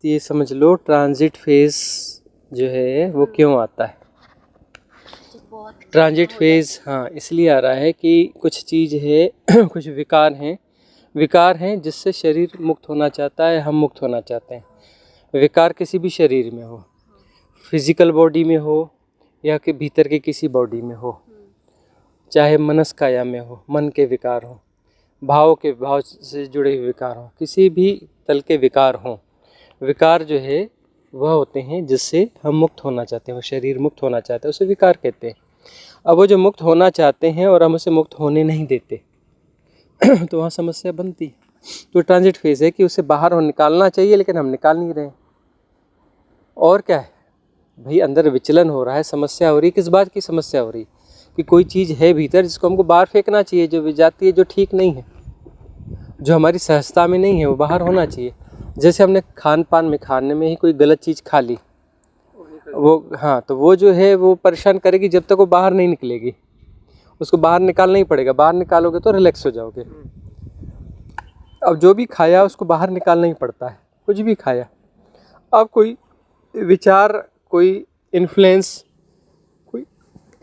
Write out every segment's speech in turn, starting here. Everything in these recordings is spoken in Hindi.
ये समझ लो ट्रांजिट फेज जो है वो क्यों आता है। ट्रांजिट फेज हाँ इसलिए आ रहा है कि कुछ चीज़ है कुछ विकार हैं जिससे शरीर मुक्त होना चाहता है, हम मुक्त होना चाहते हैं। विकार किसी भी शरीर में हो, फिजिकल बॉडी में हो या कि भीतर के किसी बॉडी में हो, चाहे मनस्काया में हो, मन के विकार हो, भाव से जुड़े हुए विकार हो, किसी भी तल के विकार हों। विकार जो है वह होते हैं जिससे हम मुक्त होना चाहते हैं, वो शरीर मुक्त होना चाहता है, उसे विकार कहते हैं। अब वो जो मुक्त होना चाहते हैं और हम उसे मुक्त होने नहीं देते तो वहाँ समस्या बनती है। तो ट्रांजिट फेज है कि उसे बाहर निकालना चाहिए लेकिन हम निकाल नहीं रहे। और क्या है भाई, अंदर विचलन हो रहा है, समस्या हो रही। किस बात की समस्या हो रही कि कोई चीज़ है भीतर जिसको हमको बाहर फेंकना चाहिए, जो जाती है, जो ठीक नहीं है, जो हमारी सहजता में नहीं है, वो बाहर होना चाहिए। जैसे हमने खाने में ही कोई गलत चीज़ खा ली, वो हाँ तो वो जो है वो परेशान करेगी जब तक वो बाहर नहीं निकलेगी। उसको बाहर निकालना ही पड़ेगा, बाहर निकालोगे तो रिलैक्स हो जाओगे। अब जो भी खाया उसको बाहर निकालना ही पड़ता है, कुछ भी खाया। अब कोई विचार, कोई इन्फ्लुएंस, कोई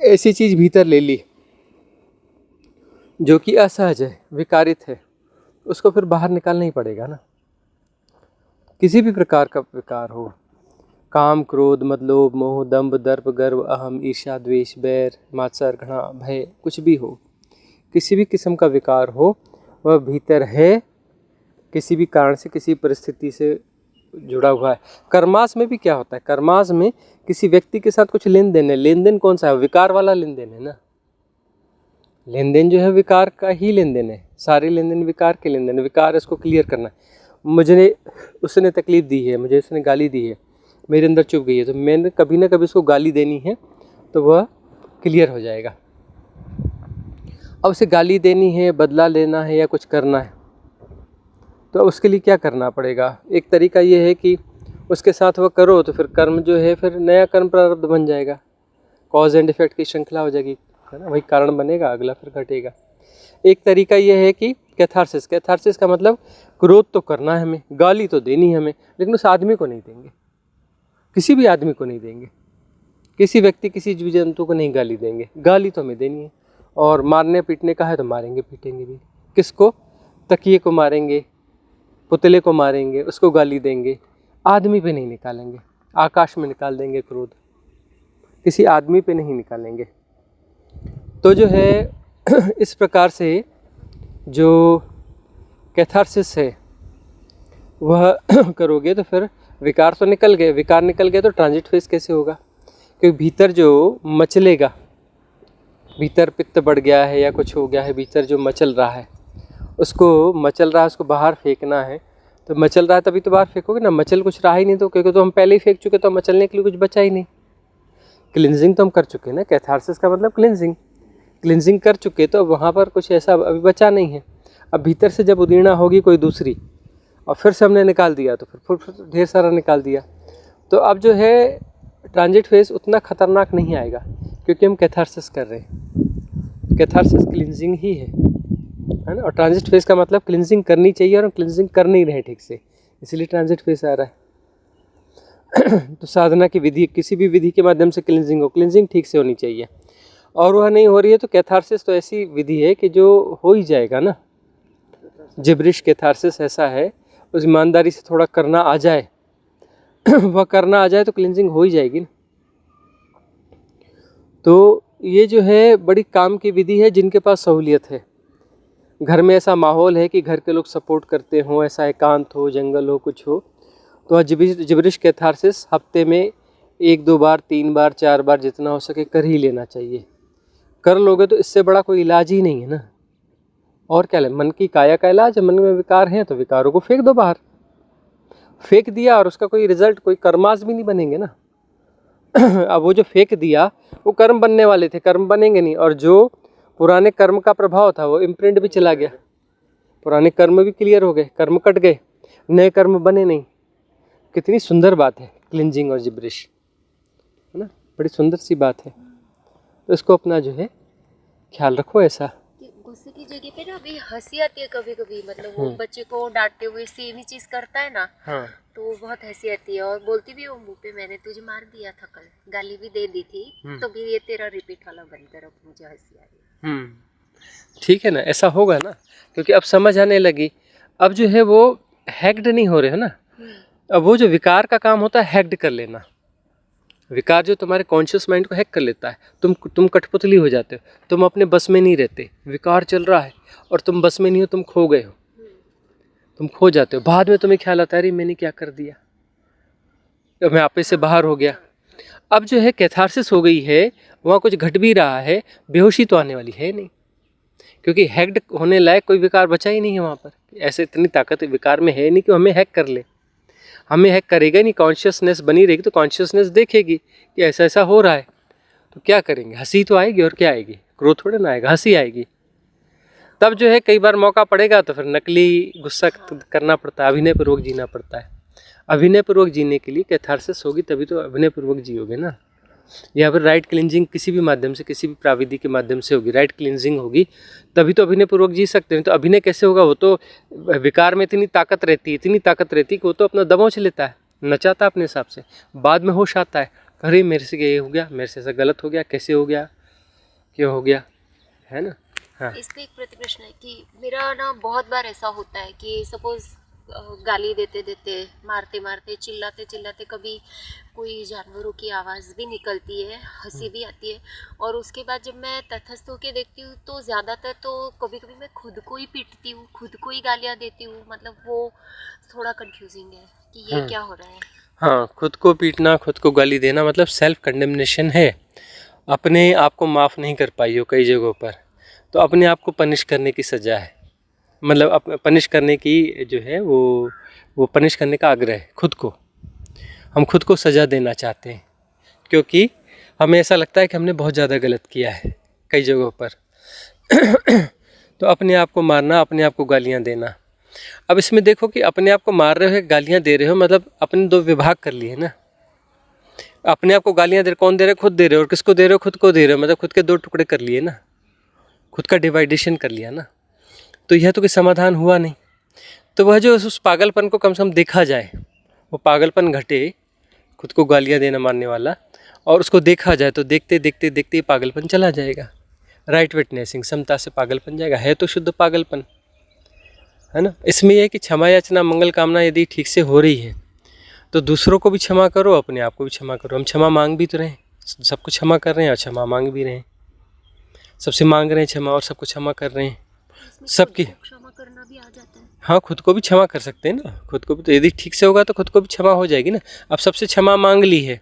ऐसी चीज़ भीतर ले ली जो कि असहज है, विकारित है, उसको फिर बाहर निकालना ही पड़ेगा ना। किसी भी प्रकार का विकार हो, काम, क्रोध, मद, लोभ, मोह, दंभ, दर्प, गर्व, अहम, ईर्ष्या, द्वेष, बैर, मात्सर्य, घृणा, भय, कुछ भी हो, किसी भी किस्म का विकार हो, वह भीतर है, किसी भी कारण से, किसी परिस्थिति से जुड़ा हुआ है। कर्मास में भी क्या होता है, कर्मास में किसी व्यक्ति के साथ कुछ लेन देन है। लेन देन कौन सा है, विकार वाला लेन देन है ना। लेन देन जो है विकार का ही लेन देन है, सारे लेन देन विकार के लेन देन। विकार इसको क्लियर करना है। मुझे उसने तकलीफ़ दी है, मुझे उसने गाली दी है, मेरे अंदर चुभ गई है, तो मैंने कभी ना कभी उसको गाली देनी है, तो वह क्लियर हो जाएगा। अब उसे गाली देनी है, बदला लेना है या कुछ करना है, तो उसके लिए क्या करना पड़ेगा। एक तरीका ये है कि उसके साथ वह करो तो फिर कर्म जो है, फिर नया कर्म प्रारब्ध बन जाएगा, कॉज एंड इफेक्ट की श्रृंखला हो जाएगी, है ना। वही कारण बनेगा, अगला फिर घटेगा। एक तरीका ये है कि कैथारसिस का मतलब क्रोध तो करना है हमें, गाली तो देनी है हमें, लेकिन उस आदमी को नहीं देंगे, किसी भी आदमी को नहीं देंगे, किसी व्यक्ति, किसी जीव जंतु को नहीं गाली देंगे। गाली तो हमें देनी है, और मारने पीटने का है तो मारेंगे पीटेंगे भी। किसको, तकिए को मारेंगे, पुतले को मारेंगे, उसको गाली देंगे, आदमी पे नहीं निकालेंगे। आकाश में निकाल देंगे क्रोध, किसी आदमी पे नहीं निकालेंगे। तो जो है इस प्रकार से जो कैथारसिस है वह करोगे तो फिर विकार तो निकल गए। विकार निकल गए तो ट्रांजिट फेज कैसे होगा, क्योंकि भीतर जो मचलेगा, भीतर पित्त बढ़ गया है या कुछ हो गया है, भीतर जो मचल रहा है उसको बाहर फेंकना है। तो मचल रहा है तभी तो बाहर फेंकोगे ना, मचल कुछ रहा ही नहीं तो, क्योंकि तो हम पहले ही फेंक चुके, तो मचलने के लिए कुछ बचा ही नहीं। क्लिनजिंग तो हम कर चुके ना, कैथारसिस का मतलब क्लिनजिंग कर चुके, तो वहाँ पर कुछ ऐसा अभी बचा नहीं है। अब भीतर से जब उदीर्णा होगी कोई दूसरी, और फिर से हमने निकाल दिया, तो फिर ढेर सारा निकाल दिया, तो अब जो है ट्रांजिट फेज उतना खतरनाक नहीं आएगा, क्योंकि हम कैथारसिस कर रहे हैं। कैथारसिस क्लिनजिंग ही है ना। और ट्रांजिट फेज का मतलब क्लिनजिंग करनी चाहिए, और हम क्लिनजिंग कर नहीं रहे ठीक से, इसलिए ट्रांजिट फेज आ रहा है। तो साधना की विधि, किसी भी विधि के माध्यम से क्लिनजिंग ठीक से होनी चाहिए, और वह नहीं हो रही है तो कैथारसिस तो ऐसी विधि है कि जो हो ही जाएगा ना। जिब्रिश कैथारसिस ऐसा है, उस ईमानदारी से थोड़ा करना आ जाए वह करना आ जाए तो क्लिनजिंग हो ही जाएगी ना। तो ये जो है बड़ी काम की विधि है जिनके पास सहूलियत है, घर में ऐसा माहौल है कि घर के लोग सपोर्ट करते हों, ऐसा एकांत हो, जंगल हो, कुछ हो, तो जिब्रिश कैथारसिस हफ्ते में 1-2 बार, 3 बार, 4 बार, जितना हो सके कर ही लेना चाहिए। कर लोगे तो इससे बड़ा कोई इलाज ही नहीं है ना। और क्या ले, मन की काया का इलाज है। मन में विकार हैं तो विकारों को फेंक दो बाहर। फेंक दिया और उसका कोई रिजल्ट, कोई कर्मास भी नहीं बनेंगे ना। अब वो जो फेंक दिया वो कर्म बनने वाले थे, कर्म बनेंगे नहीं, और जो पुराने कर्म का प्रभाव था वो इम्प्रिंट भी चला गया, पुराने कर्म भी क्लियर हो गए, कर्म कट गए, नए कर्म बने नहीं। कितनी सुंदर बात है क्लिनजिंग और जिब्रिश, है ना, बड़ी सुंदर सी बात है। तो इसको अपना जो है ख्याल रखो। ऐसा गुस्से की जगह पे ना अभी हंसी आती है कभी कभी, मतलब वो बच्चे को डांटते हुए सेम ही चीज करता है ना, हाँ, तो बहुत हंसी आती है और बोलती भी हूँ मुँह पे, मैंने तुझे मार दिया था कल, गाली भी दे दी थी, तो भी ये तेरा रिपीट वाला बंद करो, मुझे हंसी आ रही है। ठीक है ना, ऐसा होगा ना, क्योंकि अब समझ आने लगी। अब जो है वो हैक्ड नहीं हो रहे हो ना। अब वो जो विकार का काम होता है हैक्ड कर लेना, विकार जो तुम्हारे कॉन्शियस माइंड को हैक कर लेता है, तुम कठपुतली हो जाते हो, तुम अपने बस में नहीं रहते। विकार चल रहा है और तुम बस में नहीं हो, तुम खो गए हो, तुम खो जाते हो। बाद में तुम्हें ख्याल आता है अरे मैंने क्या कर दिया, तो मैं आपे से बाहर हो गया। अब जो है कैथारसिस हो गई है, वहाँ कुछ घट भी रहा है, बेहोशी तो आने वाली है नहीं, क्योंकि हैक्ड होने लायक कोई विकार बचा ही नहीं है वहाँ पर। ऐसे इतनी ताकत विकार में है नहीं कि हमें हैक कर ले। हमें हैक करेगा नहीं, कॉन्शियसनेस बनी रहेगी तो कॉन्शियसनेस देखेगी कि ऐसा ऐसा हो रहा है, तो क्या करेंगे, हंसी तो आएगी और क्या आएगी, क्रोध थोड़े ना आएगा, हंसी आएगी। तब जो है कई बार मौका पड़ेगा तो फिर नकली गुस्सा करना पड़ता है, अभिनय पूर्वक जीना पड़ता है। अभिनय पूर्वक जीने के लिए कैथारसिस होगी तभी तो अभिनय पूर्वक जियोगे ना। या फिर राइट क्लिनजिंग किसी भी माध्यम से, किसी भी प्राविधि के माध्यम से होगी, राइट क्लिनजिंग होगी तभी तो अभिनय पूर्वक जी सकते हैं। तो अभिनय कैसे होगा, वो तो विकार में इतनी ताकत रहती है, इतनी ताकत रहती है कि वो तो अपना दबोच लेता है, नचाता अपने हिसाब से। बाद में होश आता है, अरे मेरे से ये हो गया, मेरे से ऐसा गलत हो गया, कैसे हो गया, क्यों हो गया, है ना। हाँ, इस पे एक प्रति प्रश्न है कि मेरा ना बहुत बार ऐसा होता है कि सपोज गाली देते देते, मारते मारते, चिल्लाते चिल्लाते कभी कोई जानवरों की आवाज़ भी निकलती है, हंसी भी आती है, और उसके बाद जब मैं तटस्थ होकर देखती हूँ तो ज़्यादातर तो कभी कभी मैं खुद को ही पीटती हूँ, खुद को ही गालियाँ देती हूँ। मतलब वो थोड़ा कंफ्यूजिंग है कि ये क्या हो रहा है। हाँ, खुद को पीटना, खुद को गाली देना मतलब सेल्फ कंडेमनेशन है। अपने आप को माफ़ नहीं कर पाई हो कई जगहों पर, तो अपने आप को पनिश करने की सज़ा है। मतलब पनिश करने की जो है वो पनिश करने का आग्रह है खुद को। हम खुद को सज़ा देना चाहते हैं क्योंकि हमें ऐसा लगता है कि हमने बहुत ज़्यादा गलत किया है कई जगहों पर। तो अपने आप को मारना, अपने आप को गालियाँ देना। अब इसमें देखो कि अपने आप को मार रहे हो, गालियाँ दे रहे हो, मतलब अपने दो विभाग कर लिए ना। अपने आप को गालियाँ दे रहे, कौन दे रहे हो, खुद दे रहे हो। और किसको दे रहे हो, खुद को दे रहे हो, मतलब खुद के दो टुकड़े कर लिए ना, खुद का डिवाइडेशन कर लिया ना। तो यह तो कोई समाधान हुआ नहीं। तो वह जो उस पागलपन को कम से कम देखा जाए, वो पागलपन घटे, खुद को गालियाँ देना मारने वाला, और उसको देखा जाए तो देखते देखते देखते ये पागलपन चला जाएगा। राइट विटनेसिंग, समता से पागलपन जाएगा। है तो शुद्ध पागलपन, है ना। इसमें यह है कि क्षमा याचना, मंगल कामना यदि ठीक से हो रही है तो दूसरों को भी क्षमा करो, अपने आप को भी क्षमा करो। हम क्षमा मांग भी तो रहे हैं, सबको क्षमा कर रहे हैं और क्षमा मांग भी रहे हैं। सबसे मांग रहे हैं क्षमा और सबको क्षमा कर रहे हैं। सबकी क्षमा करना भी आ जाता है। हाँ, खुद को भी क्षमा कर सकते हैं ना। खुद को भी तो यदि ठीक से होगा तो खुद को भी क्षमा हो जाएगी ना। अब सबसे क्षमा मांग ली है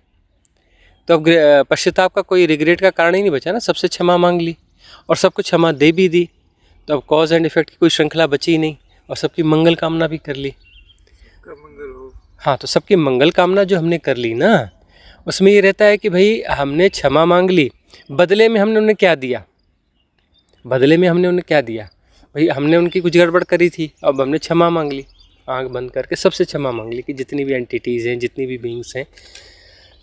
तो अब पश्चाताप का कोई रिग्रेट का कारण ही नहीं बचा ना। सबसे क्षमा मांग ली और सबको क्षमा दे भी दी, तो अब कॉज एंड इफेक्ट की कोई श्रृंखला बची ही नहीं, और सबकी मंगल कामना भी कर ली। हाँ, तो सबकी मंगल कामना जो हमने कर ली ना, उसमें ये रहता है कि भाई हमने क्षमा मांग ली, बदले में हमने उन्हें क्या दिया, बदले में हमने उन्हें क्या दिया। भाई हमने उनकी कुछ गड़बड़ करी थी, अब हमने क्षमा मांग ली, आंख बंद करके सबसे क्षमा मांग ली कि जितनी भी एंटिटीज़ हैं, जितनी भी बीइंग्स हैं,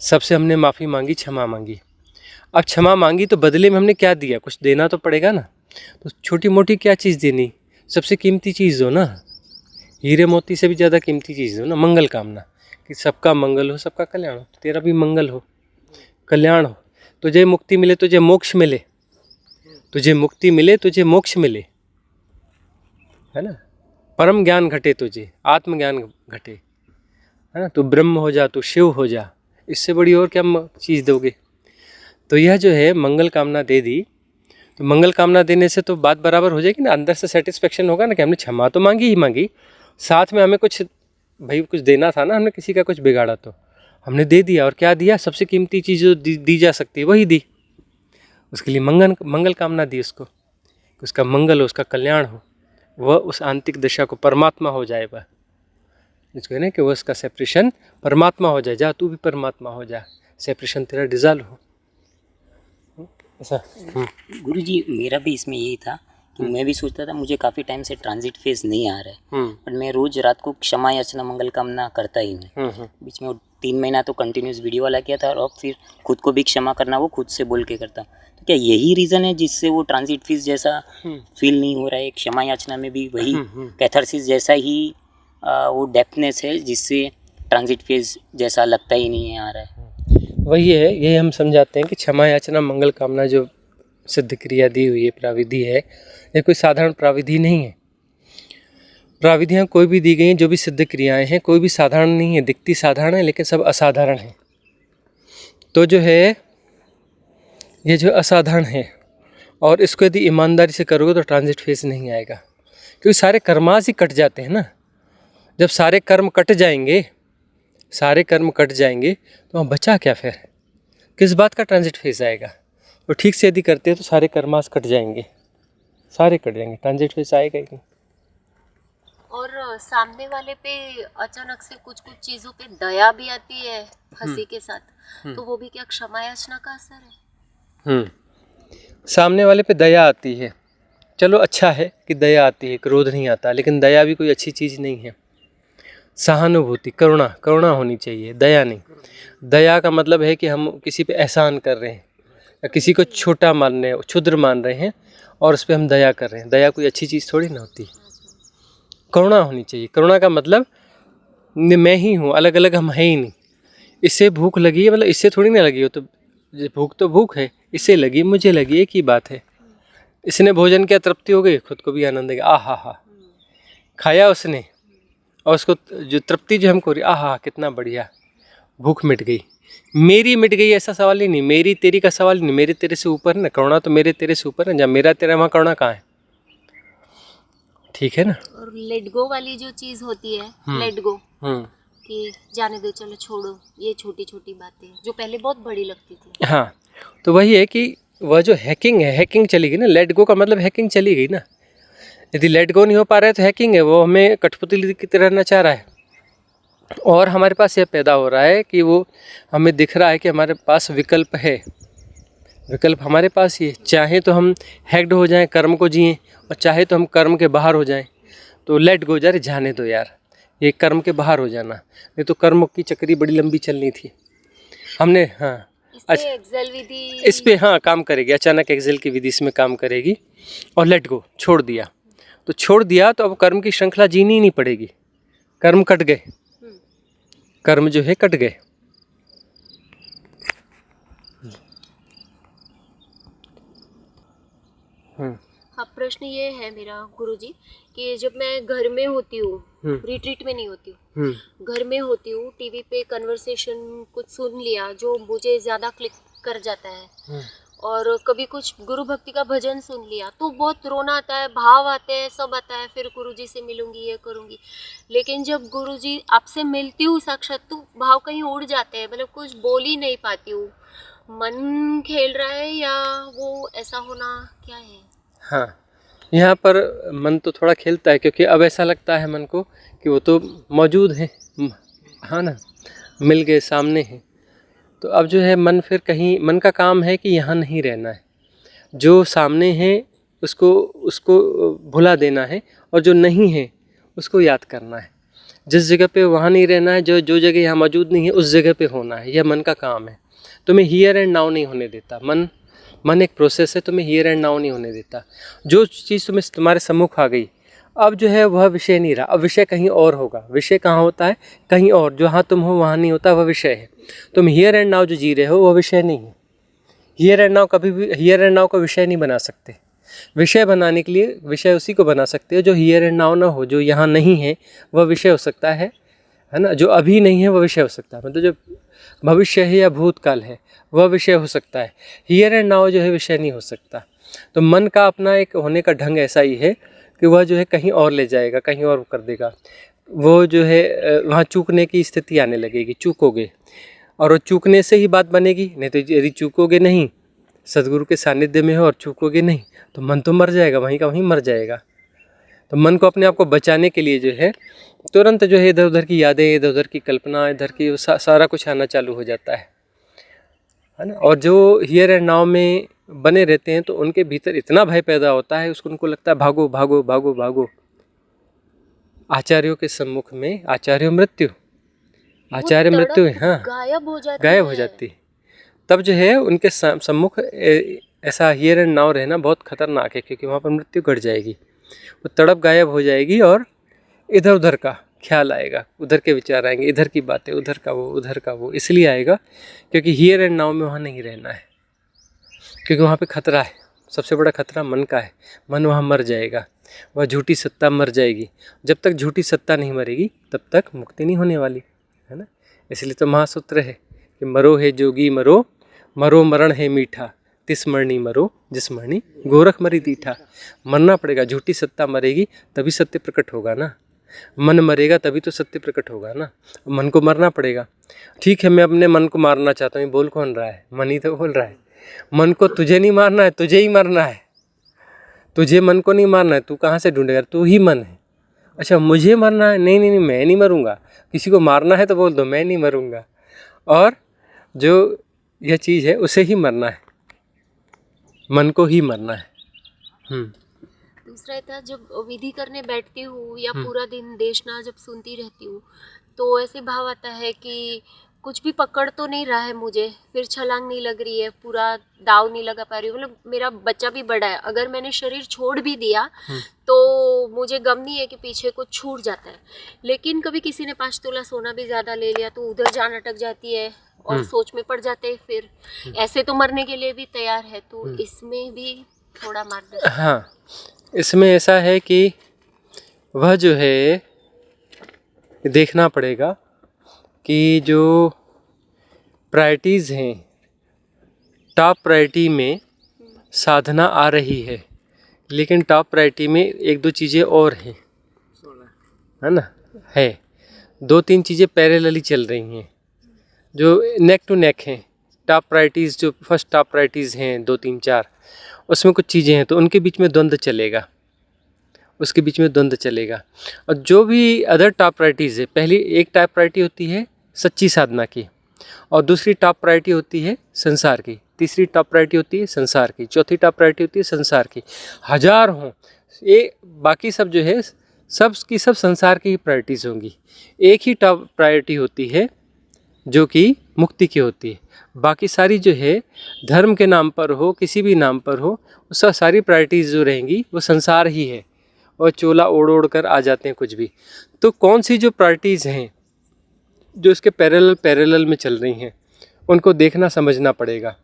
सबसे हमने माफ़ी मांगी, क्षमा मांगी। अब क्षमा मांगी तो बदले में हमने क्या दिया, कुछ देना तो पड़ेगा ना। तो छोटी मोटी क्या चीज़ देनी, सबसे कीमती चीज़ दो ना, हीरे मोती से भी ज़्यादा कीमती चीज़ दो ना, मंगल कामना, कि सबका मंगल हो, सबका कल्याण हो, तेरा भी मंगल हो, कल्याण हो, तुझे मुक्ति मिले, तुझे मोक्ष मिले, तुझे मुक्ति मिले, तुझे मोक्ष मिले, है ना। परम ज्ञान घटे तुझे, आत्मज्ञान घटे, है ना। तू ब्रह्म हो जा, तू शिव हो जा, इससे बड़ी और क्या चीज़ दोगे। तो यह जो है मंगल कामना दे दी, तो मंगल कामना देने से तो बात बराबर हो जाएगी ना, अंदर से सेटिस्फेक्शन होगा ना कि हमने क्षमा तो मांगी ही मांगी, साथ में हमें कुछ भाई कुछ देना था ना, हमने किसी का कुछ बिगाड़ा तो हमने दे दिया। और क्या दिया, सबसे कीमती चीज़ जो दी जा सकती है वही दी, उसके लिए मंगल कामना दी उसको, कि उसका मंगल हो, उसका कल्याण हो, वह उस आंतरिक दशा को परमात्मा हो जाए, वह जिसको है ना कि वह उसका सेपरेशन परमात्मा हो जाए। जा तू भी परमात्मा हो जा, सेपरेशन तेरा डिज़ॉल्व हो, ऐसा। गुरुजी, मेरा भी इसमें यही था कि मैं भी सोचता था मुझे काफ़ी टाइम से ट्रांजिट फेज नहीं आ रहा है, पर मैं रोज़ रात को क्षमा याचना मंगल कामना करता ही हूँ। बीच में 3 महीना तो कंटिन्यूस वीडियो वाला किया था, और फिर खुद को भी क्षमा करना वो खुद से बोल के करता। तो क्या यही रीज़न है जिससे वो ट्रांजिट फेज जैसा फील नहीं हो रहा है? क्षमा याचना में भी वही कैथारसिस जैसा ही वो डेप्थनेस है जिससे ट्रांजिट फेज जैसा लगता ही नहीं है आ रहा है। वही है, यही हम समझाते हैं कि क्षमा याचना मंगल कामना जो सिद्ध क्रिया दी हुई है, प्राविधि है, ये कोई साधारण प्राविधि नहीं है। प्राविधियाँ कोई भी दी गई हैं, जो भी सिद्ध क्रियाएं हैं, कोई भी साधारण नहीं है, दिखती साधारण है लेकिन सब असाधारण है। तो जो है ये जो असाधारण है, और इसको यदि ईमानदारी से करोगे तो ट्रांजिट फेज नहीं आएगा, क्योंकि सारे कर्मास ही कट जाते हैं ना। जब सारे कर्म कट जाएंगे, सारे कर्म कट जाएंगे तो वहाँ बचा क्या फिर, किस बात का ट्रांजिट फेज आएगा। तो ठीक से यदि करते हैं तो सारे कर्मास कट जाएंगे, सारे कट जाएंगे, ट्रांजिट फेज आएगा ही नहीं। और सामने वाले पे अचानक से कुछ कुछ चीजों पे दया भी आती है हंसी के साथ, तो वो भी क्या क्षमा याचना का असर है? सामने वाले पे दया आती है, चलो अच्छा है कि दया आती है, क्रोध नहीं आता, लेकिन दया भी कोई अच्छी चीज़ नहीं है। सहानुभूति, करुणा, करुणा होनी चाहिए, दया नहीं। दया का मतलब है कि हम किसी पे एहसान कर रहे हैं या किसी को छोटा मान रहे हैं, क्षुद्र मान रहे हैं और उस पर हम दया कर रहे हैं। दया कोई अच्छी चीज़ थोड़ी ना होती। करुणा होनी चाहिए। करुणा का मतलब मैं ही हूँ, अलग अलग हम हैं ही नहीं। इससे भूख लगी है, मतलब इससे थोड़ी ना लगी हो, तो भूख है, इससे लगी, मुझे लगी, एक ही बात है। इसने भोजन किया, तृप्ति हो गई, खुद को भी आनंद आ हा हा, खाया उसने और उसको जो तृप्ति जो हमको, आ हा कितना बढ़िया, भूख मिट गई। मेरी मिट गई ऐसा सवाल ही नहीं, मेरी तेरी का सवाल ही नहीं, मेरे तेरे से ऊपर है ना। करुणा तो मेरे तेरे से ऊपर है, जब मेरा तेरा वहाँ करुणा कहाँ है? ठीक है ना। और लेट गो वाली जो चीज होती है, लेट गो, कि जाने दो, चलो छोड़ो, ये छोटी छोटी बातें जो पहले बहुत बड़ी लगती थी। हाँ, तो वही है कि वह जो हैकिंग है, हैकिंग चली गई ना। लेट गो का मतलब हैकिंग चली गई ना। यदि लेट गो नहीं हो पा रहा है तो हैकिंग है, वो हमें कठपुतली की तरह नचा रहा है। और हमारे पास यह पैदा हो रहा है कि वो हमें दिख रहा है कि हमारे पास विकल्प है, विकल्प हमारे पास ही है। चाहे तो हम हैक्ड हो जाएं, कर्म को जिएं, और चाहे तो हम कर्म के बाहर हो जाएं। तो लेट गो, यार जाने दो यार, ये कर्म के बाहर हो जाना, नहीं तो कर्म की चक्री बड़ी लंबी चलनी थी हमने। हाँ, अच्छा, एक्सेल विधि इस पे हाँ काम करेगी, अचानक एक्सेल की विधि इसमें काम करेगी। और लेट गो, छोड़ दिया, तो छोड़ दिया तो अब कर्म की श्रृंखला जीनी ही नहीं पड़ेगी। कर्म कट गए, कर्म जो है कट गए। हाँ, प्रश्न ये है मेरा गुरुजी कि जब मैं घर में होती हूँ, रिट्रीट में नहीं होती हूँ, घर में होती हूँ, टीवी पे कन्वर्सेशन कुछ सुन लिया जो मुझे ज़्यादा क्लिक कर जाता है, और कभी कुछ गुरु भक्ति का भजन सुन लिया तो बहुत रोना आता है, भाव आते हैं, सब आता है, फिर गुरुजी से मिलूंगी, ये करूँगी। लेकिन जब गुरुजी आपसे मिलती हूँ साक्षात, तो भाव कहीं उड़ जाते हैं, मतलब कुछ बोल ही नहीं पाती हूँ। मन खेल रहा है या वो ऐसा होना क्या है? हाँ, यहाँ पर मन तो थोड़ा खेलता है, क्योंकि अब ऐसा लगता है मन को कि वो तो मौजूद है, हाँ ना, मिल गए, सामने हैं। तो अब जो है मन फिर कहीं, मन का काम है कि यहाँ नहीं रहना है, जो सामने है उसको भुला देना है, और जो नहीं है उसको याद करना है। जिस जगह पे वहाँ नहीं रहना है, जो जगह यहाँ मौजूद नहीं है उस जगह पे होना है। यह मन का काम है। तुम्हें हियर एंड नाउ नहीं होने देता। मन एक प्रोसेस है, तुम्हें हियर एंड नाउ नहीं होने देता। जो चीज़ तुम्हारे सम्मुख आ गई, अब जो है वह विषय नहीं रहा, अब विषय कहीं और होगा। विषय कहाँ होता है? कहीं और। जहाँ तुम हो वहाँ नहीं होता, वह विषय है। तुम हियर एंड नाउ जो जी रहे हो वह विषय नहीं है। हियर एंड नाउ कभी भी हियर एंड नाउ का विषय नहीं बना सकते। विषय बनाने के लिए विषय उसी को बना सकते हो जो हियर एंड नाउ ना हो। जो यहाँ नहीं है वह विषय हो सकता है ना। जो अभी नहीं है वह विषय हो सकता है, मतलब जो भविष्य है या भूतकाल है वह विषय हो सकता है। हियर एंड नाउ जो है विषय नहीं हो सकता। तो मन का अपना एक होने का ढंग ऐसा ही है कि वह जो है कहीं और ले जाएगा, कहीं और कर देगा। वो जो है वहाँ चूकने की स्थिति आने लगेगी, चूकोगे, और वो चूकने से ही बात बनेगी। नहीं तो यदि चूकोगे नहीं, सदगुरु के सानिध्य में हो और चूकोगे नहीं, तो मन तो मर जाएगा, वहीं का वहीं मर जाएगा। तो मन को अपने आप को बचाने के लिए जो है तुरंत जो है इधर उधर की यादें, इधर उधर की कल्पना, इधर की सारा कुछ आना चालू हो जाता है ना। और जो हियर एंड नाउ में बने रहते हैं तो उनके भीतर इतना भय पैदा होता है, उनको लगता है भागो भागो भागो भागो। आचार्यों के सम्मुख में आचार्य मृत्यु, आचार्य मृत्यु, हाँ, गायब हो जाती। तब जो है उनके सम्मुख ऐसा हियर एंड नाउ रहना बहुत खतरनाक है, क्योंकि वहाँ पर मृत्यु घट जाएगी। वो तड़प गायब हो जाएगी और इधर उधर का ख्याल आएगा, उधर के विचार आएंगे, इधर की बातें, उधर का वो, उधर का वो। इसलिए आएगा क्योंकि हियर एंड नाउ में वहाँ नहीं रहना है, क्योंकि वहाँ पे खतरा है। सबसे बड़ा खतरा मन का है। मन वहाँ मर जाएगा, वह झूठी सत्ता मर जाएगी। जब तक झूठी सत्ता नहीं मरेगी तब तक मुक्ति नहीं होने वाली, है ना। इसलिए तो महासूत्र है कि मरो है जोगी मरो, मरो मरण है मीठा, तिस मरनी मरो जिस मरनी गोरख मरी दीठा। मरना पड़ेगा, झूठी सत्ता मरेगी तभी सत्य प्रकट होगा ना। मन मरेगा तभी तो सत्य प्रकट होगा ना। मन को मरना पड़ेगा। ठीक है, मैं अपने मन को मारना चाहता हूँ, बोल कौन रहा है? मन ही तो बोल रहा है। मन को तुझे नहीं मारना है, तुझे ही मरना है। तुझे मन को नहीं मारना है, तू कहाँ से ढूंढेगा? तू ही मन है। अच्छा, मुझे मरना है? नहीं नहीं नहीं, मैं नहीं मरूंगा। किसी को मारना है तो बोल दो, मैं नहीं मरूंगा। और जो यह चीज़ है उसे ही मरना है, मन को ही मरना है। दूसरा था, जब विधि करने बैठती हूँ या पूरा दिन देशना जब सुनती रहती हूँ तो ऐसे भाव आता है कि कुछ भी पकड़ तो नहीं रहा है मुझे, फिर छलांग नहीं लग रही है, पूरा दाव नहीं लगा पा रही हूँ। मतलब मेरा बच्चा भी बड़ा है, अगर मैंने शरीर छोड़ भी दिया तो मुझे गम नहीं है कि पीछे कुछ छूट जाता है। लेकिन कभी किसी ने 5 तोला सोना भी ज़्यादा ले लिया तो उधर जान अटक जाती है और सोच में पड़ जाते हैं। फिर ऐसे तो मरने के लिए भी तैयार है, तो इसमें भी थोड़ा मार्गदर्शन। हाँ, इसमें ऐसा है कि वह जो है देखना पड़ेगा कि जो प्रायोरिटीज़ हैं, टॉप प्रायोरिटी में साधना आ रही है, लेकिन टॉप प्रायोरिटी में 1-2 चीज़ें और हैं, है ना। है 2-3 चीज़ें पैरेलली चल रही हैं जो नेक टू नेक हैं। टॉप प्रायोरिटीज़ जो फर्स्ट टॉप प्रायोरिटीज़ हैं 2, 3, 4, उसमें कुछ चीज़ें हैं तो उनके बीच में द्वंद्व चलेगा, उसके बीच में द्वंद्व चलेगा। और जो भी अदर टॉप प्रायोरिटीज़ है, पहली एक टॉप प्रायोरिटी होती है सच्ची साधना की, और दूसरी टॉप प्रायोरिटी होती है संसार की, तीसरी टॉप प्रायोरिटी होती है संसार की, चौथी टॉप प्रायोरिटी होती है संसार की। 1000 हों, ये बाकी सब जो है सब की सब संसार की ही प्रायोरिटीज़ होंगी। एक ही टॉप प्रायोरिटी होती है जो कि मुक्ति की होती है। बाकी सारी जो है धर्म के नाम पर हो, किसी भी नाम पर हो, उसका सारी प्रायोरिटीज़ जो रहेंगी वो संसार ही है, और चोला ओढ़ ओढ़ कर आ जाते हैं कुछ भी। तो कौन सी जो प्रायोरिटीज़ हैं जो इसके पैरेलल में चल रही हैं, उनको देखना समझना पड़ेगा।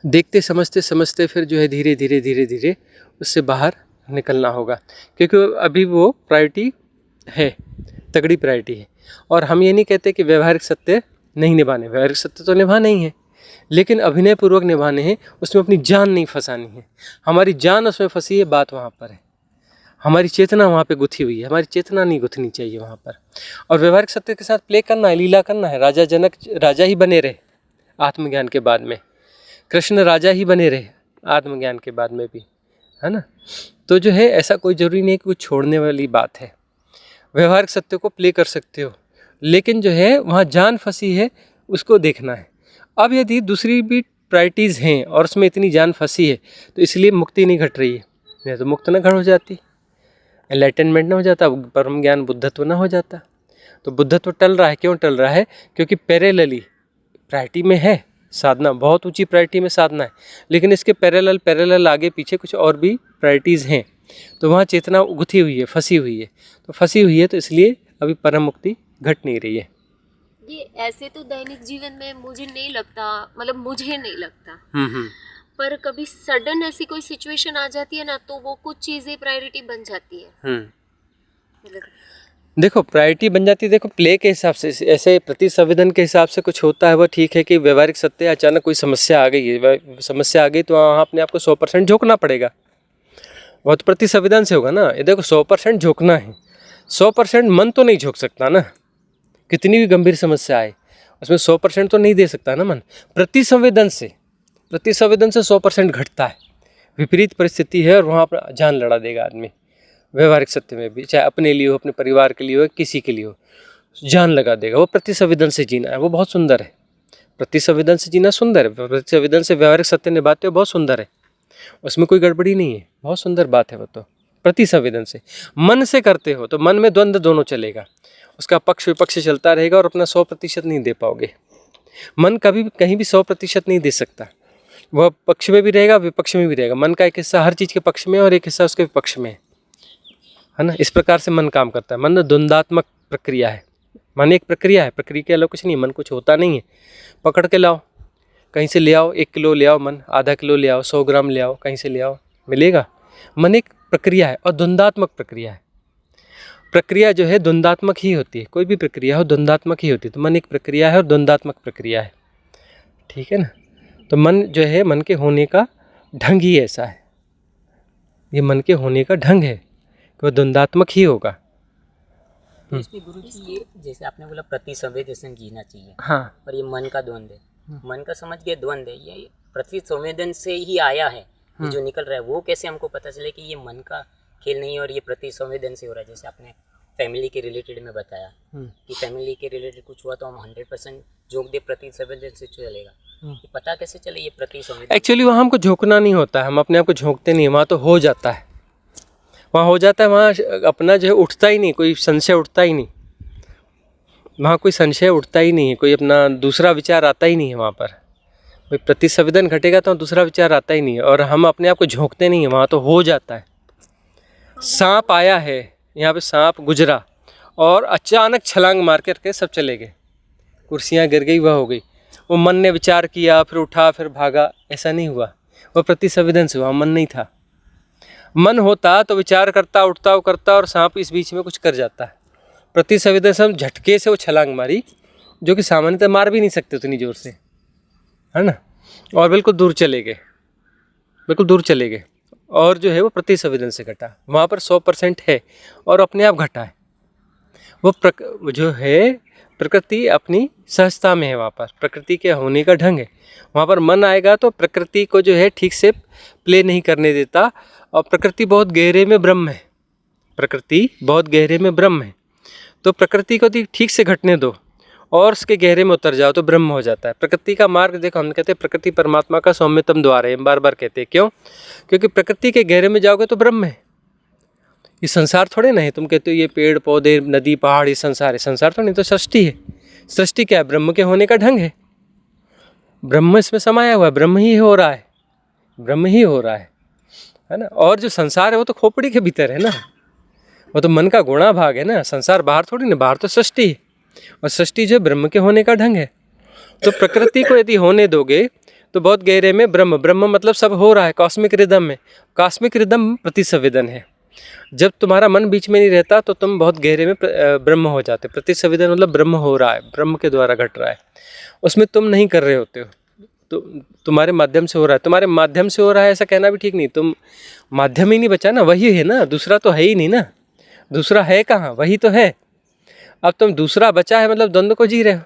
देखते समझते समझते फिर जो है धीरे धीरे धीरे धीरे उससे बाहर निकलना होगा, क्योंकि अभी वो प्रायोरिटी है, तगड़ी प्रायोरिटी है। और हम ये नहीं कहते कि व्यवहारिक सत्य नहीं निभाने, व्यवहारिक सत्य तो निभाने ही है, लेकिन अभिनय पूर्वक निभाने हैं। उसमें अपनी जान नहीं फंसानी है। हमारी जान उसमें फंसी है, बात वहाँ पर है। हमारी चेतना वहाँ पे गुथी हुई है, हमारी चेतना नहीं गुथनी चाहिए वहाँ पर। और व्यवहारिक सत्य के साथ प्ले करना है, लीला करना है। राजा जनक राजा ही बने रहे आत्मज्ञान के बाद में, कृष्ण राजा ही बने रहे आत्मज्ञान के बाद में भी, है ना। तो जो है ऐसा कोई ज़रूरी नहीं कि कुछ छोड़ने वाली बात है। व्यवहारिक सत्य को प्ले कर सकते हो, लेकिन जो है वहाँ जान फंसी है, उसको देखना है। अब यदि दूसरी भी प्रायोरिटीज़ हैं और उसमें इतनी जान फंसी है तो इसलिए मुक्ति नहीं घट रही है, नहीं तो मुक्त न घट हो जाती, एनलाइटनमेंट ना हो जाता, परम ज्ञान बुद्धत्व ना हो जाता। तो बुद्धत्व टल रहा है। क्यों टल रहा है? क्योंकि पैरेलली प्रायोरिटी में है साधना, बहुत ऊंची प्रायोरिटी में साधना है, लेकिन इसके पैरेलल आगे पीछे कुछ और भी प्रायोरिटीज़ हैं। तो वहाँ चेतना गुथी हुई है, फंसी हुई है। तो फंसी हुई है तो इसलिए अभी परम मुक्ति घट नहीं रही है। ये ऐसे तो दैनिक जीवन में मुझे नहीं लगता, मतलब मुझे नहीं लगता, पर कभी सडन ऐसी कोई सिचुएशन आ जाती है ना, तो वो कुछ चीज़ें प्रायोरिटी बन जाती है। मतलब देखो प्रायोरिटी बन जाती है। देखो प्ले के हिसाब से, ऐसे प्रति संवेदन के हिसाब से कुछ होता है, वो ठीक है कि व्यवहारिक सत्य अचानक कोई समस्या आ गई है, समस्या आ गई तो वहाँ अपने आप को 100% झोंकना पड़ेगा। वो तो प्रति संवेदन से होगा ना। ये देखो 100% झोंकना है, 100% मन तो नहीं झोंक सकता ना। कितनी भी गंभीर समस्या आए उसमें 100% तो नहीं दे सकता ना मन। प्रति संवेदन से 100% घटता है। विपरीत परिस्थिति है और वहाँ पर जान लड़ा देगा आदमी। व्यवहारिक सत्य में भी, चाहे अपने लिए हो, अपने परिवार के लिए हो, किसी के लिए हो, जान लगा देगा। वो प्रति संवेदन से जीना है, वो बहुत सुंदर है। प्रति संवेदन से जीना सुंदर है। प्रति संवेदन से व्यवहारिक सत्य निभाते हो, बहुत सुंदर है, उसमें कोई गड़बड़ी नहीं है, बहुत सुंदर बात है वो तो। प्रति संवेदन से मन से करते हो तो मन में द्वंद्व दोनों चलेगा, उसका पक्ष विपक्ष चलता रहेगा और अपना 100% नहीं दे पाओगे। मन कभी भी कहीं भी 100% नहीं दे सकता, वह पक्ष में भी रहेगा विपक्ष में भी रहेगा। मन का एक हिस्सा हर चीज़ के पक्ष में और एक हिस्सा उसके विपक्ष में है। है ना। इस प्रकार से मन काम करता है। मन द्वंद्वात्मक प्रक्रिया है। मन एक प्रक्रिया है, प्रक्रिया के अलावा कुछ नहीं। मन कुछ होता नहीं है। पकड़ के लाओ, कहीं से ले आओ, 1 किलो ले आओ, मन आधा किलो ले आओ, 100 ग्राम ले आओ, कहीं से ले आओ, मिलेगा। मन एक प्रक्रिया है और द्वंद्वात्मक प्रक्रिया है। प्रक्रिया जो है द्वंद्वात्मक ही होती है, कोई भी प्रक्रिया हो द्वंद्वात्मक ही होती है। तो मन एक प्रक्रिया है और द्वंद्वात्मक प्रक्रिया है, ठीक है ना। तो मन जो है, मन के होने का ढंग ही ऐसा है, ये मन के होने का ढंग है कि वह द्वंद्वात्मक ही होगा। तो इसमें गुरु जी ये जैसे आपने बोला प्रति संवेदनशील जीना चाहिए, हाँ, और ये मन का द्वंद है, मन का समझ गए द्वंद है, ये प्रति संवेदन से ही आया है, ये जो निकल रहा है वो कैसे हमको पता चले कि ये मन का खेल नहीं है और ये प्रति संवेदन से हो रहा है। जैसे आपने फैमिली के रिलेटेड में बताया कि फैमिली के रिलेटेड कुछ हुआ तो हम 100% झोंक दे, प्रति संवेदन से चलेगा। ये पता कैसे चले ये प्रति संवेदन? एक्चुअली वहाँ हमको झोंकना नहीं होता है, हम अपने आप को झोंकते नहीं, वहाँ तो हो जाता है, वहाँ हो जाता है। वहाँ अपना जो है उठता ही नहीं, कोई संशय उठता ही नहीं, वहाँ कोई संशय उठता ही नहीं है, कोई अपना दूसरा विचार आता ही नहीं है। वहाँ पर कोई प्रतिसंवेदन घटेगा तो दूसरा विचार आता ही नहीं है, और हम अपने आप को झोंकते नहीं हैं, वहाँ तो हो जाता है। सांप आया है, यहाँ पे सांप गुजरा और अचानक छलांग मार करके सब चले गए, कुर्सियाँ गिर गई, वह हो गई। वो मन ने विचार किया, फिर उठा, फिर भागा, ऐसा नहीं हुआ, वह प्रतिसंवेदन से हुआ, मन नहीं था। मन होता तो विचार करता, उठता, वो करता, और सांप इस बीच में कुछ कर जाता है। प्रतिसंवेदन से हम झटके से वो छलांग मारी, जो कि सामान्यतः मार भी नहीं सकते उतनी जोर से, है ना, और बिल्कुल दूर चले गए, बिल्कुल दूर चले गए। और जो है वो प्रतिसंवेदन से घटा, वहाँ पर 100% है और अपने आप घटा है। वो जो है प्रकृति अपनी सहजता में है, वहाँ पर प्रकृति के होने का ढंग है। वहाँ पर मन आएगा तो प्रकृति को जो है ठीक से प्ले नहीं करने देता, और प्रकृति बहुत गहरे में ब्रह्म है, प्रकृति बहुत गहरे में ब्रह्म है। तो प्रकृति को ठीक से घटने दो और उसके गहरे में उतर जाओ तो ब्रह्म हो जाता है। प्रकृति का मार्ग देखो, हम कहते हैं प्रकृति परमात्मा का सौम्यतम द्वार है, हम बार बार कहते हैं। क्यों? क्योंकि प्रकृति के गहरे में जाओगे तो ब्रह्म है। ये संसार थोड़े ना है, तुम कहते हो ये पेड़ पौधे नदी पहाड़ ये संसार है, संसार तो नहीं, तो सृष्टि है। सृष्टि क्या है? ब्रह्म के होने का ढंग है, ब्रह्म इसमें समाया हुआ है, ब्रह्म ही हो रहा है, ब्रह्म ही हो रहा है ना। और जो संसार है वो तो खोपड़ी के भीतर है ना, वो तो मन का गुणा भाग है ना। संसार बाहर थोड़ी ना, बाहर तो सृष्टि है, और सृष्टि जो ब्रह्म के होने का ढंग है। तो प्रकृति को यदि होने दोगे तो बहुत गहरे में ब्रह्म, ब्रह्म मतलब सब हो रहा है, कॉस्मिक रिदम में। कॉस्मिक रिदम प्रतिसंवेदन है। जब तुम्हारा मन बीच में नहीं रहता तो तुम बहुत गहरे में ब्रह्म हो जाते। प्रतिसंवेदन मतलब ब्रह्म हो रहा है, ब्रह्म के द्वारा घट रहा है, उसमें तुम नहीं कर रहे होते हो, तो तुम्हारे माध्यम से हो रहा है। तुम्हारे माध्यम से हो रहा है ऐसा कहना भी ठीक नहीं, तुम माध्यम ही नहीं बचा ना, वही है ना, दूसरा तो है ही नहीं ना। दूसरा है कहाँ? वही तो है। अब तुम दूसरा बचा है मतलब द्वंद्व को जी रहे हो,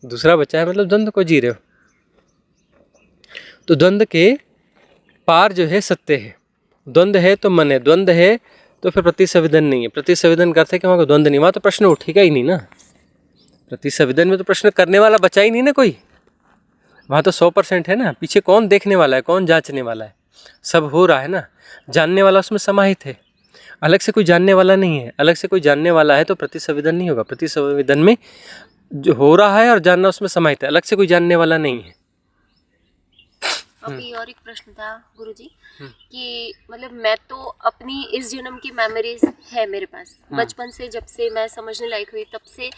दूसरा बचा है मतलब द्वंद्व को जी रहे हो। तो द्वंद्व के पार जो है सत्य है। द्वंद्व है तो मन है, द्वंद्व है तो फिर प्रतिसंवेदन नहीं है। प्रतिसंवेदन करते कि वहाँ को द्वंद्व नहीं, वहाँ तो प्रश्न उठेगा ही नहीं ना। प्रतिसंवेदन में तो प्रश्न करने वाला बचा ही नहीं ना कोई, वहाँ तो 100% है ना। पीछे कौन देखने वाला है, कौन जांचने वाला है? सब हो रहा है ना, जानने वाला उसमें समाहित है, अलग से कोई जानने वाला नहीं है। अलग से कोई जानने वाला है तो प्रतिसंवेदन नहीं होगा। प्रतिसंवेदन में जो हो रहा है और जानना उसमें समाहित है, अलग से कोई जानने वाला नहीं है। अभी और एक प्रश्न था गुरुजी कि मतलब मैं तो अपनी इस जन्म की मेमोरीज है मेरे पास, बचपन से जब से मैं समझने लायक हुई तब से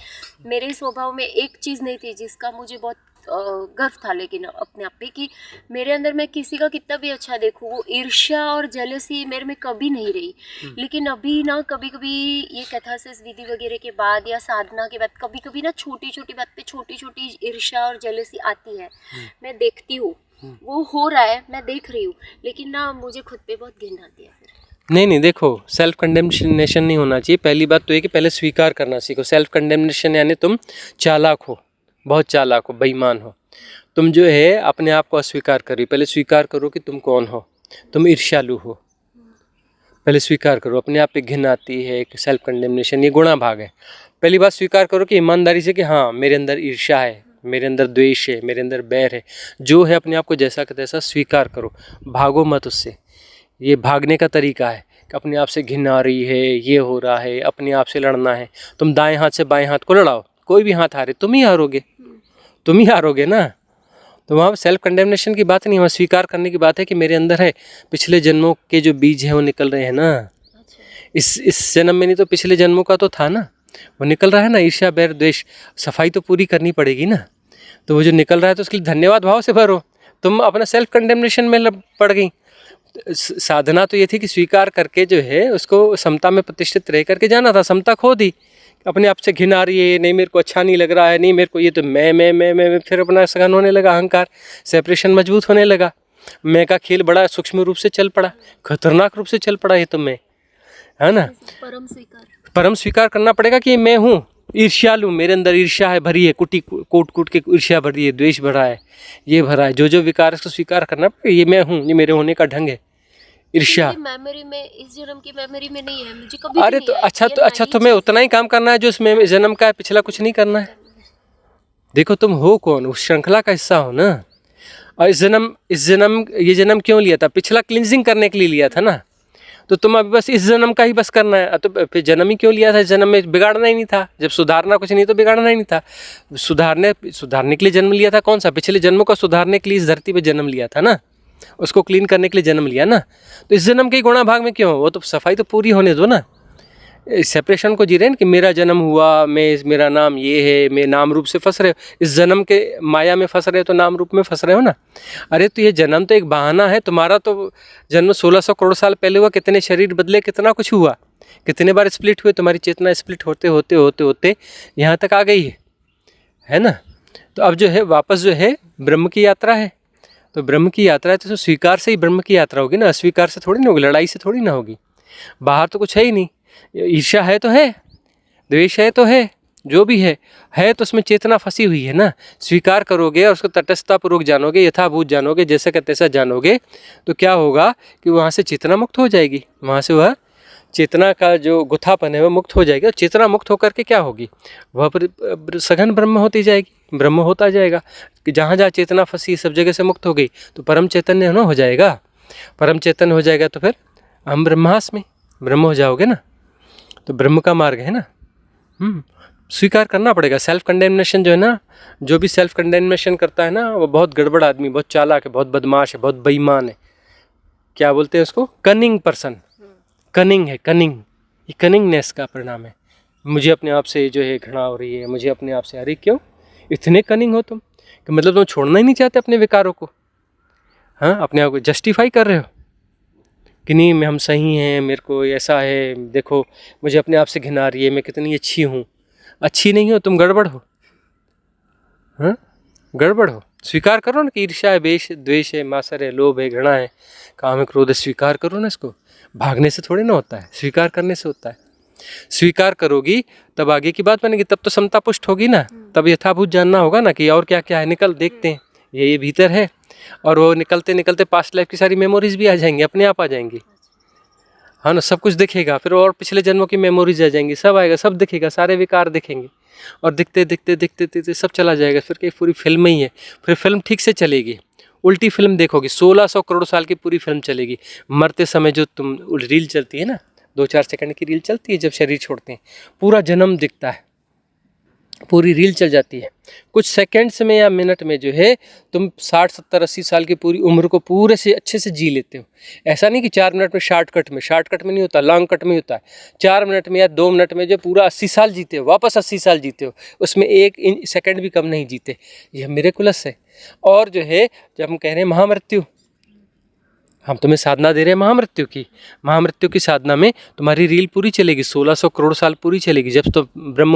मेरे स्वभाव में एक चीज़ नहीं थी जिसका मुझे बहुत गर्व था, लेकिन अपने आप पे कि मेरे अंदर मैं किसी का कितना भी अच्छा देखूं, वो ईर्ष्या और जेलसी मेरे में कभी नहीं रही। लेकिन अभी ना कभी कभी ये कैथारसिस विधि वगैरह के बाद या साधना के बाद कभी कभी ना छोटी छोटी बात पे छोटी छोटी ईर्ष्या और जेलसी आती है। मैं देखती हूँ वो हो रहा है, मैं देख रही हूँ, लेकिन ना मुझे खुद पे बहुत घिन आती है फिर। नहीं देखो, सेल्फ कंडेमनेशन नहीं होना चाहिए। पहली बात तो ये कि पहले स्वीकार करना सीखो। सेल्फ कंडेमनेशन यानी तुम चालाक हो, बहुत चालाक हो, बेईमान हो, तुम जो है अपने आप को अस्वीकार करो। पहले स्वीकार करो कि तुम कौन हो, तुम ईर्ष्यालु हो, पहले स्वीकार करो। अपने आप पे घिन आती है, एक सेल्फ कंडेमनेशन, ये गुणा भाग है। पहली बात स्वीकार करो कि ईमानदारी से कि हाँ मेरे अंदर ईर्ष्या है, मेरे अंदर द्वेष है, मेरे अंदर बैर है, जो है अपने आप को जैसा का तैसा स्वीकार करो, भागो मत उससे। ये भागने का तरीका है कि अपने आप से घिन आ रही है, ये हो रहा है, अपने आप से लड़ना है। तुम दाएं हाथ से बाएं हाथ को लड़ाओ, कोई भी हाथ हारे तुम ही हारोगे, तुम ही हारोगे ना। तो वहाँ सेल्फ कंडेमनेशन की बात नहीं, वहाँ स्वीकार करने की बात है कि मेरे अंदर है, पिछले जन्मों के जो बीज हैं वो निकल रहे हैं ना, इस जन्म में नहीं तो पिछले जन्मों का तो था ना, वो निकल रहा है ना। ईर्ष्या बैर द्वेष, सफाई तो पूरी करनी पड़ेगी ना। तो वो जो निकल रहा है तो उसके लिए धन्यवाद भाव से भरो। तुम अपना सेल्फ कंडेमनेशन में पड़ गई। साधना तो ये थी कि स्वीकार करके जो है उसको समता में प्रतिष्ठित रह करके जाना था। समता खो दी, अपने आप से घिन आ रही है, नहीं मेरे को अच्छा नहीं लग रहा है, नहीं मेरे को ये तो मैं फिर अपना सघन होने लगा, अहंकार, सेपरेशन मजबूत होने लगा। मैं का खेल बड़ा सूक्ष्म रूप से चल पड़ा, खतरनाक रूप से चल पड़ा ये तो मैं, है ना। परम स्वीकार करना पड़ेगा कि मैं हूँ ईर्ष्यालु, मेरे अंदर ईर्ष्या है भरी है, कूट के ईर्ष्या भरी है, द्वेष भरा है, ये भरा है। जो विकार इसको स्वीकार करना पड़ेगा, ये मैं हूँ, ये मेरे होने का ढंग है। ईर्ष्या मेमोरी में, इस जन्म की मेमोरी में नहीं है मुझे कभी। अरे तो अच्छा तो मैं उतना ही काम करना है जो इसमें जन्म का है, पिछला कुछ नहीं करना है। देखो तुम हो कौन, उस श्रृंखला का हिस्सा हो ना। और ये जन्म क्यों लिया था? पिछला क्लिनजिंग करने के लिए लिया था ना। तो तुम अभी बस इस जन्म का ही बस करना है। तो फिर जन्म ही क्यों लिया था? जन्म में बिगाड़ना ही नहीं था। जब सुधारना कुछ नहीं तो बिगाड़ना ही नहीं था। सुधारने के लिए जन्म लिया था। कौन सा? पिछले जन्मों को सुधारने के लिए इस धरती पे जन्म लिया था ना, उसको क्लीन करने के लिए जन्म लिया ना। तो इस जन्म के गुणा भाग में क्यों? वो तो सफाई तो पूरी होने दो ना। सेपरेशन को जी रहे हैं कि मेरा जन्म हुआ, मेरा नाम ये है, मैं नाम रूप से फंस रहे हो। इस जन्म के माया में फंस रहे हो तो नाम रूप में फंस रहे हो ना। अरे तो ये जन्म तो एक बहाना है। तुम्हारा तो जन्म 1600 करोड़ साल पहले हुआ। कितने शरीर बदले, कितना कुछ हुआ, कितने बार स्प्लिट हुए, तुम्हारी चेतना स्प्लिट होते होते होते होते यहाँ तक आ गई है ना। तो अब जो है वापस जो है ब्रह्म की यात्रा है। तो ब्रह्म की यात्रा है तो स्वीकार से ही ब्रह्म की यात्रा होगी ना, अस्वीकार से थोड़ी ना होगी, लड़ाई से थोड़ी ना होगी। बाहर तो कुछ है ही नहीं। ईर्ष्या है तो है, द्वेष है तो है, जो भी है तो उसमें चेतना फंसी हुई है ना। स्वीकार करोगे और उसको तटस्थतापूर्वक जानोगे, यथाभूत जानोगे, जैसा का तैसा जानोगे, तो क्या होगा कि वहाँ से चेतना मुक्त हो जाएगी। वहाँ से वह चेतना का जो गुथापन है वह मुक्त हो जाएगा। चेतना मुक्त होकर के क्या होगी? वह सघन ब्रह्म होती जाएगी, ब्रह्म होता जाएगा। कि जहाँ जहाँ चेतना फंसी सब जगह से मुक्त हो गई तो परम चैतन्य ना हो जाएगा। परम चैतन्य हो जाएगा तो फिर हम ब्रह्मास्मि, ब्रह्म हो जाओगे ना। तो ब्रह्म का मार्ग है ना। स्वीकार करना पड़ेगा। सेल्फ कंडेमनेशन जो है ना, जो भी सेल्फ कंडेमनेशन करता है ना वो बहुत गड़बड़ आदमी, बहुत चालाक है, बहुत बदमाश है, बहुत बेईमान है। क्या बोलते हैं उसको? Cunning person. कनिंग है, कनिंग। ये कनिंगनेस का परिणाम है। मुझे अपने आप से जो है घृणा हो रही है, मुझे अपने आप से, अरे क्यों इतने कनिंग हो तुम कि मतलब तुम छोड़ना ही नहीं चाहते अपने विकारों को। हाँ, अपने आप को जस्टिफाई कर रहे हो कि नहीं मैं हम सही हैं, मेरे को ऐसा है, देखो मुझे अपने आप से घिना रही है, मैं कितनी अच्छी हूँ। अच्छी नहीं हो तुम, गड़बड़ हो। हाँ, गड़बड़ हो। स्वीकार करो ना कि ईर्ष्या है, द्वेष है, मासर है, लोभ है, घृणा है, काम है, क्रोध है। स्वीकार करो ना इसको। भागने से थोड़ी ना होता है, स्वीकार करने से होता है। स्वीकार करोगी तब आगे की बात बनेगी, तब तो समता पुष्ट होगी ना। तब यथाभूत जानना होगा ना कि और क्या क्या है। निकल देखते हैं, ये भीतर है। और वो निकलते निकलते पास्ट लाइफ की सारी मेमोरीज भी आ जाएंगी, अपने आप आ जाएंगी। हाँ ना, सब कुछ दिखेगा फिर, और पिछले जन्मों की मेमोरीज आ जाएंगी, सब आएगा, सब दिखेगा, सारे विकार दिखेंगे। और दिखते दिखते दिखते दिखते सब चला जाएगा। फिर कहीं पूरी फिल्म ही है। फिर फिल्म ठीक से चलेगी, उल्टी फिल्म देखोगी। 1600 करोड़ साल की पूरी फिल्म चलेगी। मरते समय जो तुम रील चलती है ना, 2-4 सेकंड की रील चलती है जब शरीर छोड़ते हैं, पूरा जन्म दिखता है, पूरी रील चल जाती है। कुछ सेकंड्स में या मिनट में जो है तुम 60, 70, 80 साल की पूरी उम्र को पूरे से अच्छे से जी लेते हो। ऐसा नहीं कि 4 मिनट में शॉर्टकट में नहीं होता, लॉन्ग कट में होता है। 4 मिनट में या 2 मिनट में जो पूरा 80 साल जीते हो, वापस 80 साल जीते हो, उसमें 1 सेकंड भी कम नहीं जीते। यह मिरेकुलस है। और जो है जब हम कह रहे हैं महामृत्यु, हम तुम्हें साधना दे रहे हैं महामृत्यु की साधना में तुम्हारी रील पूरी चलेगी, 1600 करोड़ साल पूरी चलेगी। जब तुम ब्रह्म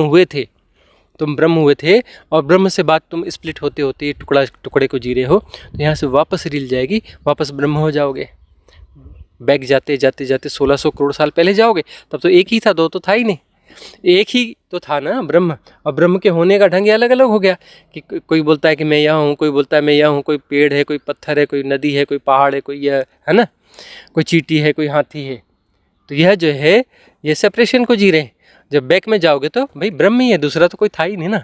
हुए थे और ब्रह्म से बात तुम स्प्लिट होते होते टुकड़े को जी रहे हो, तो यहाँ से वापस रील जाएगी, वापस ब्रह्म हो जाओगे। बैक जाते जाते जाते 1600 करोड़ साल पहले जाओगे। तब तो एक ही था, 2 तो था ही नहीं, एक ही तो था ना ब्रह्म। और ब्रह्म के होने का ढंग अलग अलग हो गया कि कोई बोलता है कि मैं यहाँ हूँ, कोई बोलता है मैं यहाँ हूँ, कोई पेड़ है, कोई पत्थर है, कोई नदी है, कोई पहाड़ है, कोई यह है ना, कोई चींटी है, कोई हाथी है। तो यह जो है ये सेपरेशन को जी रहे हैं। जब बैक में जाओगे तो भाई ब्रह्म ही है, दूसरा तो कोई था ही नहीं ना।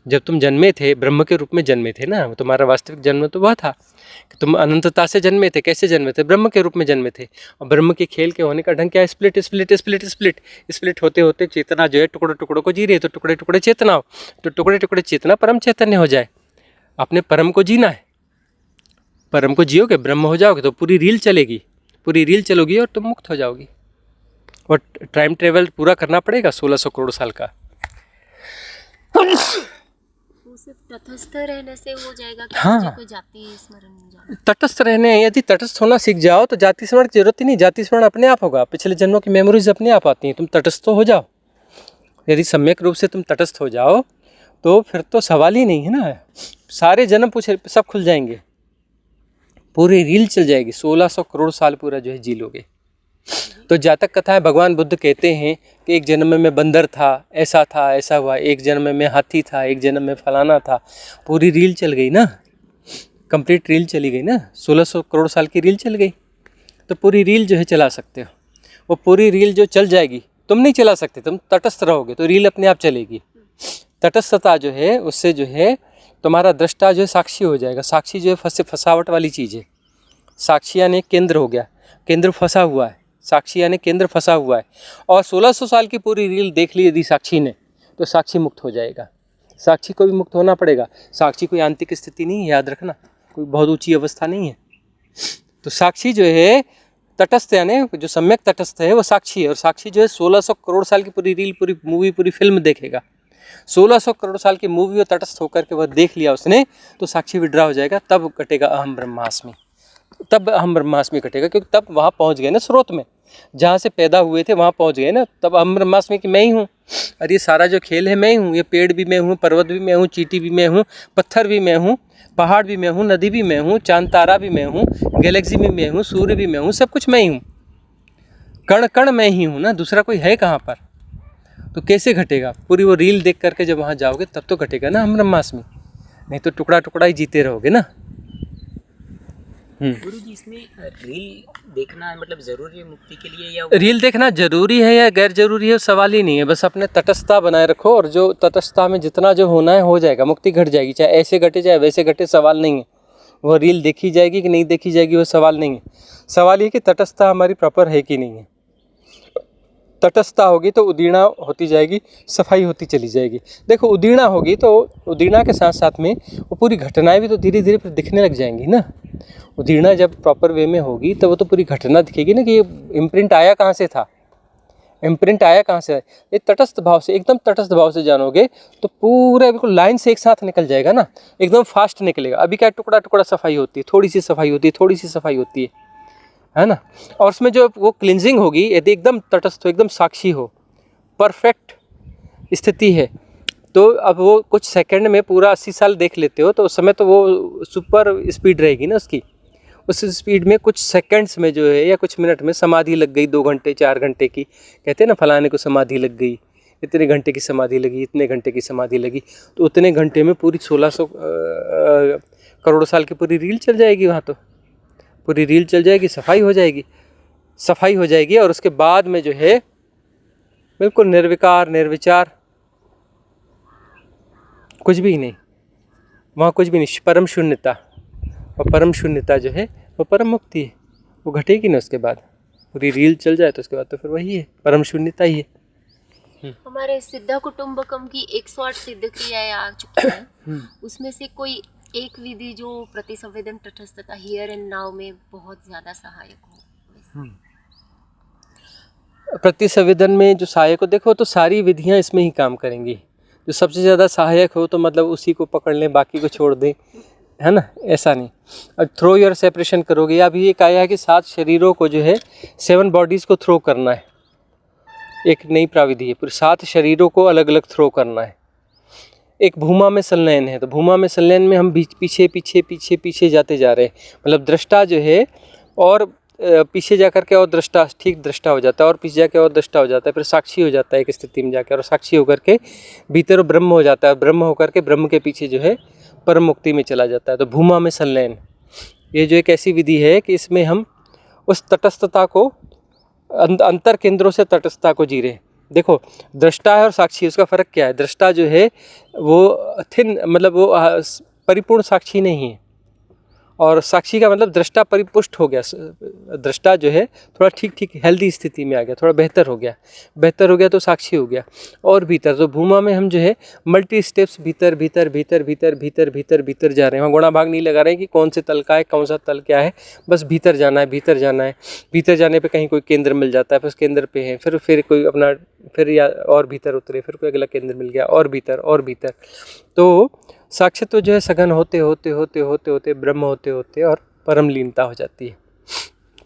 जब तुम जन्मे थे ब्रह्म के रूप में जन्मे थे ना, तुम्हारा वास्तविक जन्म तो वह था कि तुम अनंतता से जन्मे थे। कैसे जन्मे थे? ब्रह्म के रूप में जन्मे थे। और ब्रह्म के खेल के होने का ढंग क्या है? स्प्लिट होते होते चेतना जो है टुकड़ों टुकड़ों को जी रही है। तो टुकड़े टुकड़े चेतना हो, तो टुकड़े टुकड़े चेतना परम चैतन्य हो जाए। अपने परम को जीना है, परम को जियोगे, ब्रह्म हो जाओगे तो पूरी रील चलेगी, पूरी रील चलोगी और तुम मुक्त हो जाओगी। वो टाइम ट्रेवल पूरा करना पड़ेगा 1600 करोड़ साल का। वो सिर्फ तटस्थ रहने से हो जाएगा कि हाँ। मुझे कोई जाति स्मरण नहीं जाना? तटस्थ रहने, यदि तटस्थ होना सीख जाओ तो जाति स्मरण की जरूरत ही नहीं, जाति स्मरण अपने आप होगा, पिछले जन्मों की मेमोरीज अपने आप आती हैं, तुम तटस्थ तो हो जाओ। यदि सम्यक रूप से तुम तटस्थ हो जाओ तो फिर तो सवाल ही नहीं है ना, सारे जन्म पूछे सब खुल जाएंगे, पूरी रील चल जाएगी, 1600 करोड़ साल पूरा जो है जी लोगे। तो जातक कथा है, भगवान बुद्ध कहते हैं कि एक जन्म में बंदर था, ऐसा हुआ, एक जन्म में हाथी था, एक जन्म में फलाना था, पूरी रील चल गई ना, कंप्लीट रील चली गई ना, 1600 करोड़ साल की रील चल गई। तो पूरी रील जो है चला सकते हो, वो पूरी रील जो चल जाएगी, तुम नहीं चला सकते, तुम तटस्थ रहोगे तो रील अपने आप चलेगी। तटस्थता जो है उससे जो है तुम्हारा दृष्टा जो है साक्षी हो जाएगा। साक्षी जो है फंसावट वाली चीज़ है, साक्षी यानी केंद्र हो गया, केंद्र फंसा हुआ है, साक्षी यानी केंद्र फंसा हुआ है। और 1600 साल की पूरी रील देख ली यदि साक्षी ने, तो साक्षी मुक्त हो जाएगा। साक्षी को भी मुक्त होना पड़ेगा, साक्षी कोई आंतरिक स्थिति नहीं है, याद रखना, कोई बहुत ऊंची अवस्था नहीं है। तो साक्षी जो है तटस्थ यानी जो सम्यक तटस्थ है वो साक्षी है, और साक्षी जो है 1600 करोड़ साल की पूरी रील, पूरी मूवी, पूरी फिल्म देखेगा। 1600 करोड़ साल की मूवी और तटस्थ होकर के वह देख लिया उसने, तो साक्षी विड्रा हो जाएगा, तब कटेगा अहम ब्रह्मास्मि, तब अहम ब्रह्मास्मि कटेगा, क्योंकि तब वहाँ पहुँच गए ना, स्रोत में जहाँ से पैदा हुए थे वहाँ पहुँच गए ना, तब अहम ब्रह्मास्मि कि मैं ही हूँ, और ये सारा जो खेल है मैं ही हूँ, ये पेड़ भी मैं हूँ, पर्वत भी मैं हूँ, चींटी भी मैं हूँ, पत्थर भी मैं हूँ, पहाड़ भी मैं हूँ, नदी भी मैं हूँ, चांद तारा भी मैं हूँ, गैलेक्सी भी मैं हूँ, सूर्य भी मैं हूँ, सब कुछ मैं ही हूँ, कण कण मैं ही हूँ ना, दूसरा कोई है कहाँ पर। तो कैसे घटेगा? पूरी वो रील देख करके जब वहाँ जाओगे तब तो घटेगा ना हम ब्रह्मास्मि, नहीं तो टुकड़ा टुकड़ा ही जीते रहोगे ना। गुरुजी, इसमें रील देखना मतलब जरूरी है मुक्ति के लिए, या रील देखना जरूरी है या गैर जरूरी है सवाल ही नहीं है, बस अपने तटस्थता बनाए रखो, और जो तटस्थता में जितना जो होना है हो जाएगा, मुक्ति घट जाएगी, चाहे ऐसे घटे चाहे वैसे घटे, सवाल नहीं है। वो रील देखी जाएगी कि नहीं देखी जाएगी वो सवाल नहीं है, सवाल ये कि तटस्थता हमारी प्रॉपर है कि नहीं है। तटस्थता होगी तो उदीर्णा होती जाएगी, सफाई होती चली जाएगी। देखो उदीर्णा होगी तो उदीर्णा के साथ साथ में वो पूरी घटनाएं भी तो धीरे धीरे फिर दिखने लग जाएंगी ना। उदीर्णा जब प्रॉपर वे में होगी तो वो तो पूरी घटना दिखेगी ना कि ये इम्प्रिंट आया कहाँ से था, इम्प्रिंट आया कहाँ से है। ये तटस्थ भाव से, एकदम तटस्थ भाव से जानोगे तो पूरा बिल्कुल लाइन से एक साथ निकल जाएगा ना, एकदम फास्ट निकलेगा। अभी क्या टुकड़ा टुकड़ा सफाई होती है, थोड़ी सी सफाई होती है, थोड़ी सी सफाई होती है ना। और उसमें जो वो क्लिनजिंग होगी यदि एकदम तटस्थ हो, एकदम साक्षी हो, परफेक्ट स्थिति है, तो अब वो कुछ सेकंड में पूरा 80 साल देख लेते हो तो उस समय तो वो सुपर स्पीड रहेगी ना उसकी। उस स्पीड में कुछ सेकंड्स में जो है या कुछ मिनट में समाधि लग गई, 2 घंटे 4 घंटे की, कहते हैं ना फलाने को समाधि लग गई, इतने घंटे की समाधि लगी, इतने घंटे की समाधि लगी, तो उतने घंटे में पूरी 1600 करोड़ साल की पूरी रील चल जाएगी। वहाँ तो पूरी रील चल जाएगी, सफाई हो जाएगी, सफाई हो जाएगी। और उसके बाद में जो है बिल्कुल निर्विकार निर्विचार, कुछ भी नहीं, वहाँ कुछ भी नहीं, परम शून्यता। और परम शून्यता जो है वो परम मुक्ति है, वो घटेगी ना उसके बाद, पूरी रील चल जाए तो उसके बाद तो फिर वही है, परम शून्यता ही है। हमारे सिद्धा कुटुंबकम की 108 सिद्ध क्रियाएं आ चुकी हैं, उसमें से कोई एक विधि जो प्रतिसंवेदन तटस्थता हियर एंड नाउ में बहुत ज़्यादा सहायक हो। प्रतिसंवेदन में जो सहायक हो, देखो तो सारी विधियाँ इसमें ही काम करेंगी, जो सबसे ज़्यादा सहायक हो तो मतलब उसी को पकड़ लें, बाकी को छोड़ दें, है ना, ऐसा नहीं। अब थ्रो योर सेपरेशन करोगे, या अभी एक आया है कि 7 शरीरों को जो है 7 बॉडीज़ को थ्रो करना है, एक नई प्राविधि है, पूरे 7 शरीरों को अलग अलग थ्रो करना है। एक भूमा में संलयन है, तो भूमा में संलयन में हम पीछे पीछे पीछे पीछे जाते जा रहे हैं, मतलब दृष्टा जो है और पीछे जा कर के और दृष्टा, ठीक दृष्टा हो जाता है, और पीछे जाके और दृष्टा हो जाता है, फिर साक्षी हो जाता है एक स्थिति में जाकर, और साक्षी होकर के भीतर ब्रह्म हो जाता है, ब्रह्म होकर के ब्रह्म के पीछे जो है परम मुक्ति में चला जाता है। तो भूमा में संलयन ये जो एक ऐसी विधि है कि इसमें हम उस तटस्थता को, अंतर केंद्रों से तटस्थता को जी रहे हैं। देखो दृष्टा है और साक्षी, उसका फ़र्क क्या है? दृष्टा जो है वो थिन, मतलब वो परिपूर्ण साक्षी नहीं है, और साक्षी का मतलब दृष्टा परिपुष्ट हो गया, दृष्टा जो है थोड़ा ठीक ठीक हेल्दी स्थिति में आ गया, थोड़ा बेहतर हो गया तो साक्षी हो गया। और भीतर तो भूमा में हम जो है मल्टी स्टेप्स भीतर भीतर भीतर भीतर भीतर भीतर भीतर जा रहे हैं। वहाँ गुणा भाग नहीं लगा रहे हैं कि कौन से तल का है, कौन सा तल क्या है, बस भीतर जाना है, भीतर जाना है। भीतर जाने पे कहीं कोई केंद्र मिल जाता है, बस केंद्र पे है, फिर कोई अपना, फिर या और भीतर उतरे, फिर कोई अगला केंद्र मिल गया, और भीतर और भीतर। तो साक्षित्व जो है सघन होते होते होते होते होते ब्रह्म होते होते और परम लीनता हो जाती है।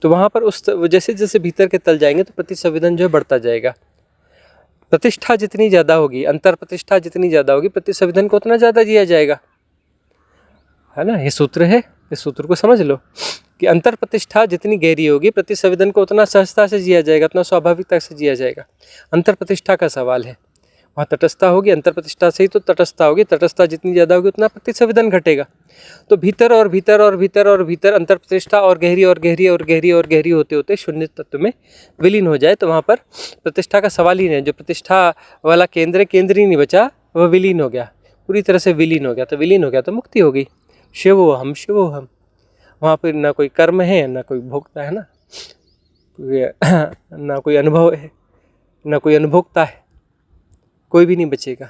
तो वहाँ पर उस जैसे जैसे भीतर के तल जाएंगे तो प्रतिसंवेदन जो है बढ़ता जाएगा। प्रतिष्ठा जितनी ज़्यादा होगी, अंतर प्रतिष्ठा जितनी ज़्यादा होगी, प्रतिसंवेदन को उतना ज़्यादा जिया जाएगा, है ना। ये सूत्र है, इस सूत्र को समझ लो कि अंतर प्रतिष्ठा जितनी गहरी होगी, प्रतिसंवेदन को उतना सहजता से जिया जाएगा, उतना स्वाभाविकता से जिया जाएगा। अंतर प्रतिष्ठा का सवाल है। वहाँ तटस्थता होगी, अंतर प्रतिष्ठा से ही तो तटस्थता होगी। तटस्थता जितनी ज़्यादा होगी उतना प्रतिसंवेदन घटेगा। तो भीतर और भीतर और भीतर और भीतर अंतर प्रतिष्ठा और गहरी और गहरी और गहरी और गहरी होते होते शून्य तत्व में विलीन हो जाए तो वहाँ पर प्रतिष्ठा का सवाल ही नहीं। जो प्रतिष्ठा वाला केंद्र ही नहीं बचा, वह विलीन हो गया, पूरी तरह से विलीन हो गया। तो विलीन हो गया तो मुक्ति हो गई। शिवोहम शिवोहम। वहाँ पर ना कोई कर्म है, ना कोई भोक्ता है, ना कोई अनुभव है, ना कोई अनुभोक्ता है, कोई भी नहीं बचेगा।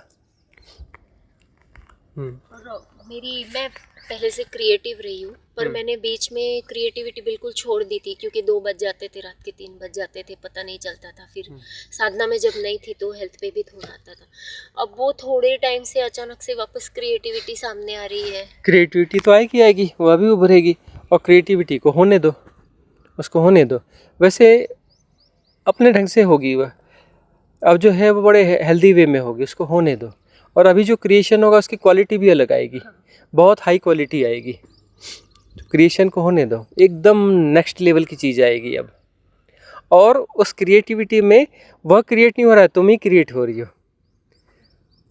और मैं पहले से क्रिएटिव रही हूँ, पर मैंने बीच में क्रिएटिविटी बिल्कुल छोड़ दी थी, क्योंकि 2 बज जाते थे, रात के 3 बज जाते थे, पता नहीं चलता था। फिर साधना में जब नहीं थी तो हेल्थ पे भी थोड़ा आता था। अब वो थोड़े टाइम से अचानक से वापस क्रिएटिविटी सामने आ रही है। क्रिएटिविटी तो आएगी, वो अभी उभरेगी। और क्रिएटिविटी को होने दो, उसको होने दो। वैसे अपने ढंग से होगी वह, अब जो है वो बड़े हेल्दी वे में होगी, उसको होने दो। और अभी जो क्रिएशन होगा उसकी क्वालिटी भी अलग आएगी, बहुत हाई क्वालिटी आएगी। तो क्रिएशन को होने दो, एकदम नेक्स्ट लेवल की चीज़ आएगी अब। और उस क्रिएटिविटी में वह क्रिएट नहीं हो रहा है, तुम ही क्रिएट हो रही हो।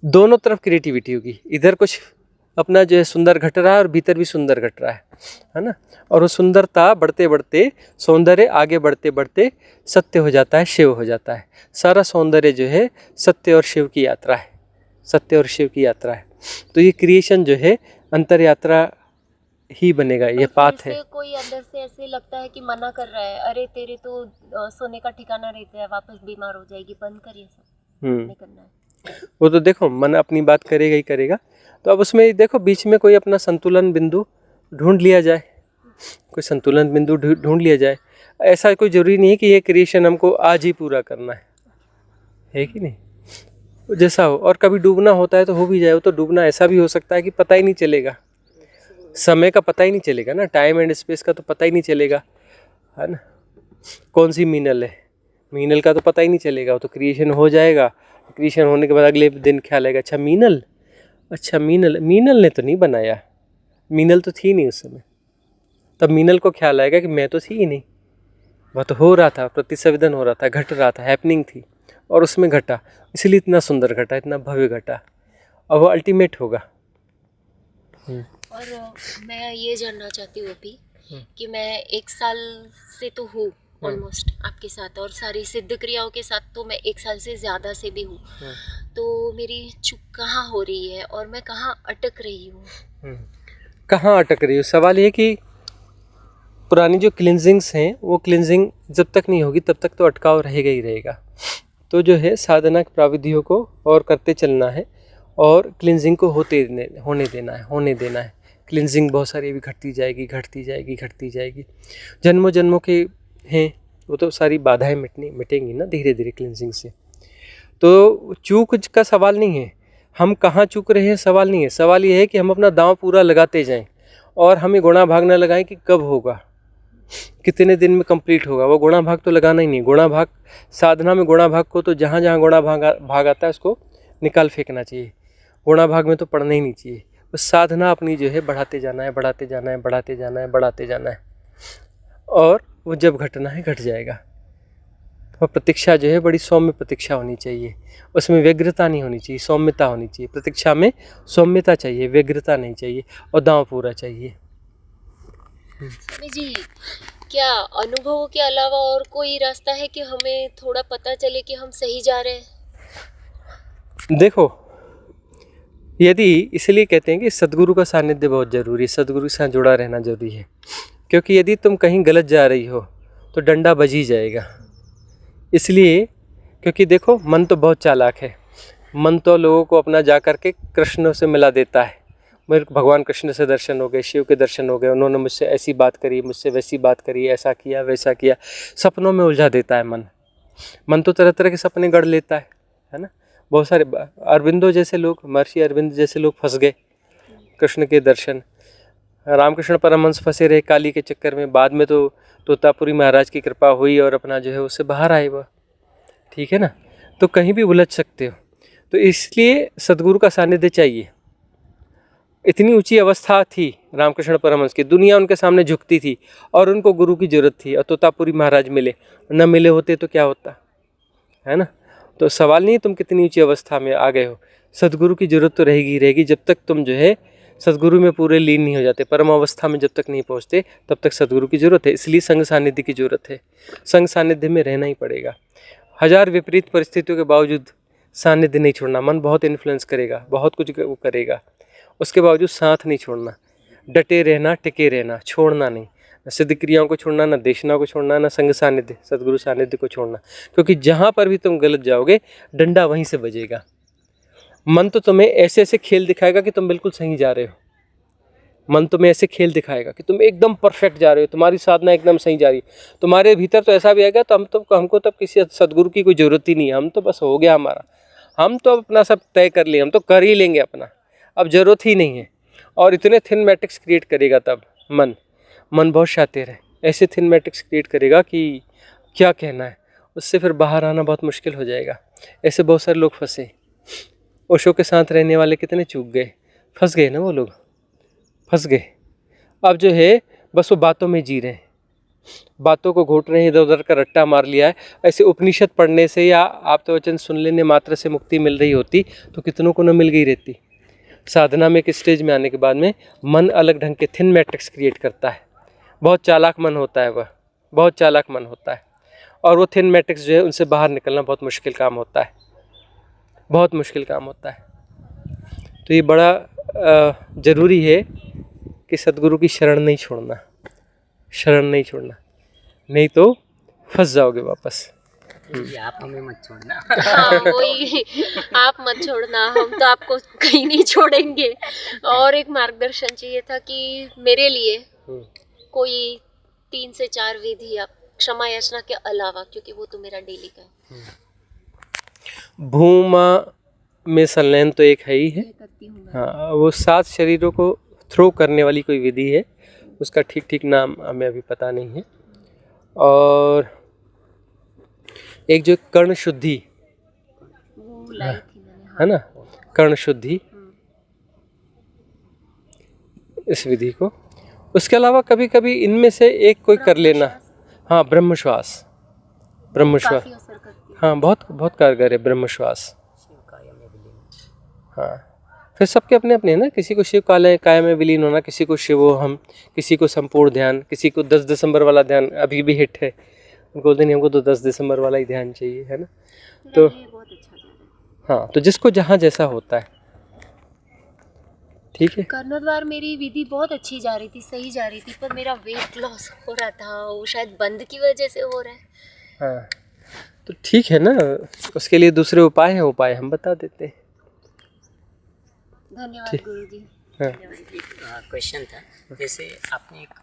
दोनों तरफ क्रिएटिविटी होगी, इधर कुछ अपना जो है सुंदर घट रहा है और भीतर भी सुंदर घट रहा है ना। और वो सुंदरता बढ़ते बढ़ते, सौंदर्य आगे बढ़ते बढ़ते सत्य हो जाता है, शिव हो जाता है। सारा सौंदर्य जो है सत्य और शिव की यात्रा है, सत्य और शिव की यात्रा है। तो ये क्रिएशन जो है अंतर यात्रा ही बनेगा, ये पाथ है। कोई अंदर से ऐसे लगता है कि मना कर रहा है, अरे तेरे तो सोने का ठिकाना रहता है, वापस बीमार हो जाएगी, बंद करिए सब, नहीं करना है। वो तो देखो मन अपनी बात करेगा ही करेगा। तो अब उसमें देखो बीच में कोई अपना संतुलन बिंदु ढूंढ लिया जाए, कोई संतुलन बिंदु ढूंढ लिया जाए। ऐसा कोई ज़रूरी नहीं है कि ये क्रिएशन हमको आज ही पूरा करना है कि नहीं, जैसा हो। और कभी डूबना होता है तो हो भी जाए, वो तो डूबना ऐसा भी हो सकता है कि पता ही नहीं चलेगा, समय का पता ही नहीं चलेगा ना, टाइम एंड स्पेस का तो पता ही नहीं चलेगा, है ना। कौन सी मीनल है, मीनल का तो पता ही नहीं चलेगा, वो तो क्रिएशन हो जाएगा। क्रिएशन होने के बाद अगले दिन ख्याल आएगा, अच्छा मीनल ने तो नहीं बनाया, मीनल तो थी नहीं उस समय। तब मीनल को ख्याल आएगा कि मैं तो थी ही नहीं, वह तो हो रहा था, प्रतिसंवेदन हो रहा था, घट रहा था, हैपनिंग थी और उसमें घटा, इसलिए इतना सुंदर घटा, इतना भव्य घटा। और वो अल्टीमेट होगा। और मैं ये जानना चाहती हूँ अभी कि मैं 1 साल से तो हूँ ऑलमोस्ट आपके साथ, और सारी सिद्ध क्रियाओं के साथ तो मैं 1 साल से ज़्यादा से भी हूँ। तो मेरी चूक कहाँ हो रही है और मैं कहाँ अटक रही हूँ? कहाँ अटक रही हूँ, सवाल ये कि पुरानी जो क्लिनजिंग्स हैं वो क्लिनजिंग जब तक नहीं होगी तब तक तो अटकाव रहेगा ही रहेगा। तो जो है साधना की प्राविधियों को और करते चलना है और क्लिनजिंग को होने देना है। क्लिनजिंग बहुत सारी भी घटती जाएगी। जन्मों जन्मों के हैं वो तो सारी बाधाएं मिटेंगी ना धीरे धीरे क्लिनजिंग से। तो चूक का सवाल नहीं है, हम कहाँ चूक रहे हैं सवाल नहीं है। सवाल ये है कि हम अपना दांव पूरा लगाते जाएं और हमें गुणा भाग ना लगाएं कि कब होगा, कितने दिन में कंप्लीट होगा। वो गुणा भाग तो लगाना ही नहीं। गुणा भाग साधना में गुणा भाग को तो जहाँ जहाँ गुणा भाग आता है उसको निकाल फेंकना चाहिए। गुणा भाग में तो पढ़ना ही नहीं चाहिए। बस साधना अपनी जो है बढ़ाते जाना है और वो जब घटना है घट जाएगा। और प्रतीक्षा जो है बड़ी सौम्य प्रतीक्षा होनी चाहिए, उसमें व्यग्रता नहीं होनी चाहिए, सौम्यता होनी चाहिए। प्रतीक्षा में सौम्यता चाहिए, व्यग्रता नहीं चाहिए और दांव पूरा चाहिए। स्वामी जी, क्या अनुभवों के अलावा और कोई रास्ता है कि हमें थोड़ा पता चले कि हम सही जा रहे हैं? देखो यदि इसलिए कहते हैं कि सद्गुरु का सानिध्य बहुत ज़रूरी है, सद्गुरु के साथ जुड़ा रहना ज़रूरी है, क्योंकि यदि तुम कहीं गलत जा रही हो तो डंडा बज ही जाएगा। इसलिए क्योंकि देखो मन तो बहुत चालाक है, मन तो लोगों को अपना जा कर के कृष्ण से मिला देता है। मेरे को भगवान कृष्ण से दर्शन हो गए, शिव के दर्शन हो गए, उन्होंने मुझसे ऐसी बात करी, मुझसे वैसी बात करी, ऐसा किया वैसा किया, सपनों में उलझा देता है मन। मन तो तरह तरह के सपने गढ़ लेता है ना। बहुत सारे अरविंदो जैसे लोग, महर्षि अरविंद जैसे लोग फंस गए कृष्ण के दर्शन। रामकृष्ण परमहंस फंसे रहे काली के चक्कर में, बाद में तो तोतापुरी महाराज की कृपा हुई और अपना जो है उससे बाहर आए वह, ठीक है ना। तो कहीं भी उलझ सकते हो, तो इसलिए सद्गुरु का सानिध्य चाहिए। इतनी ऊंची अवस्था थी रामकृष्ण परमहंस की, दुनिया उनके सामने झुकती थी और उनको गुरु की जरूरत थी, और तोतापुरी महाराज मिले, न मिले होते तो क्या होता, है ना। तो सवाल नहीं तुम कितनी ऊंची अवस्था में आ गए हो, सद्गुरु की जरूरत तो रहेगी रहेगी जब तक तुम जो है सद्गुरु में पूरे लीन नहीं हो जाते, परम अवस्था में जब तक नहीं पहुंचते तब तक सद्गुरु की जरूरत है। इसलिए संग सानिध्य की जरूरत है, संग सानिध्य में रहना ही पड़ेगा। हजार विपरीत परिस्थितियों के बावजूद सानिध्य नहीं छोड़ना। मन बहुत इन्फ्लुएंस करेगा, बहुत कुछ वो करेगा, उसके बावजूद साथ नहीं छोड़ना, डटे रहना, टिके रहना, छोड़ना नहीं, न सिद्ध क्रियाओं को छोड़ना, न देशना को छोड़ना, न संग सानिध्य सद्गुरु सानिध्य को छोड़ना। क्योंकि जहाँ पर भी तुम गलत जाओगे डंडा वहीं से बजेगा। मन तो तुम्हें ऐसे ऐसे खेल दिखाएगा कि तुम बिल्कुल सही जा रहे हो, मन तुम्हें ऐसे खेल दिखाएगा कि तुम एकदम परफेक्ट जा रहे हो, तुम्हारी साधना एकदम सही जा रही है। तुम्हारे भीतर तो ऐसा भी आएगा तो हमको तब किसी सद्गुरु की कोई ज़रूरत ही नहीं है, हम तो बस हो गया हमारा, हम तो अपना सब तय कर लिए, हम तो कर ही लेंगे अपना, अब ज़रूरत ही नहीं है। और इतने थिन मैट्रिक्स क्रिएट करेगा तब मन बहुत शातिर है, ऐसे थिन मैट्रिक्स क्रिएट करेगा कि क्या कहना है, उससे फिर बाहर आना बहुत मुश्किल हो जाएगा। ऐसे बहुत सारे लोग फंसे, ओशो के साथ रहने वाले कितने चूक गए, फंस गए ना, वो लोग फंस गए। अब जो है बस वो बातों में जी रहे हैं, बातों को घोट रहे हैं, इधर उधर का रट्टा मार लिया है। ऐसे उपनिषद पढ़ने से या आप तो वचन सुन लेने मात्र से मुक्ति मिल रही होती तो कितनों को न मिल गई रहती। साधना में एक स्टेज में आने के बाद में मन अलग ढंग के थिन मैट्रिक्स क्रिएट करता है, बहुत चालाक मन होता है वह, बहुत चालाक मन होता है। और वो थिन मैट्रिक्स जो है उनसे बाहर निकलना बहुत मुश्किल काम होता है, बहुत मुश्किल काम होता है। तो ये बड़ा ज़रूरी है कि सद्गुरु की शरण नहीं छोड़ना, शरण नहीं छोड़ना, नहीं तो फंस जाओगे वापस। जी, आप हमें मत छोड़ना। हाँ वही, आप मत छोड़ना, हम तो आपको कहीं नहीं छोड़ेंगे। और एक मार्गदर्शन चाहिए था कि मेरे लिए कोई 3 से 4 विधि आप क्षमा याचना के अलावा, क्योंकि वो तो मेरा डेली का है। भूमा में संलयन तो एक है ही है, हाँ, वो 7 शरीरों को थ्रो करने वाली कोई विधि है, उसका ठीक ठीक नाम हमें अभी पता नहीं है। और एक जो कर्ण शुद्धि है ना, कर्ण शुद्धि, इस विधि को, उसके अलावा कभी कभी इनमें से एक कोई कर लेना। हाँ, ब्रह्मश्वास, ब्रह्मश्वास, हाँ बहुत बहुत कारगर है ब्रह्मश्वास। हाँ, फिर सबके अपने अपने हैं ना, किसी को शिव काया में विलीन होना, किसी को शिवोहम, किसी को संपूर्ण ध्यान, किसी को 10 दिसंबर वाला ध्यान अभी भी हिट है, उनको दिन हमको तो 10 दिसंबर वाला ही ध्यान चाहिए, है ना। तो हाँ, तो जिसको जहाँ जैसा होता है, ठीक है। कर्णद्वार मेरी विधि बहुत अच्छी जा रही थी, सही जा रही थी, पर मेरा वेट लॉस हो रहा था, वो शायद बंद की वजह से हो रहा है। हाँ, तो ठीक है ना, उसके लिए दूसरे उपाय हैं, उपाय हम बता देते हैं। धन्यवाद गुरुजी। हाँ। एक क्वेश्चन था, जैसे आपने एक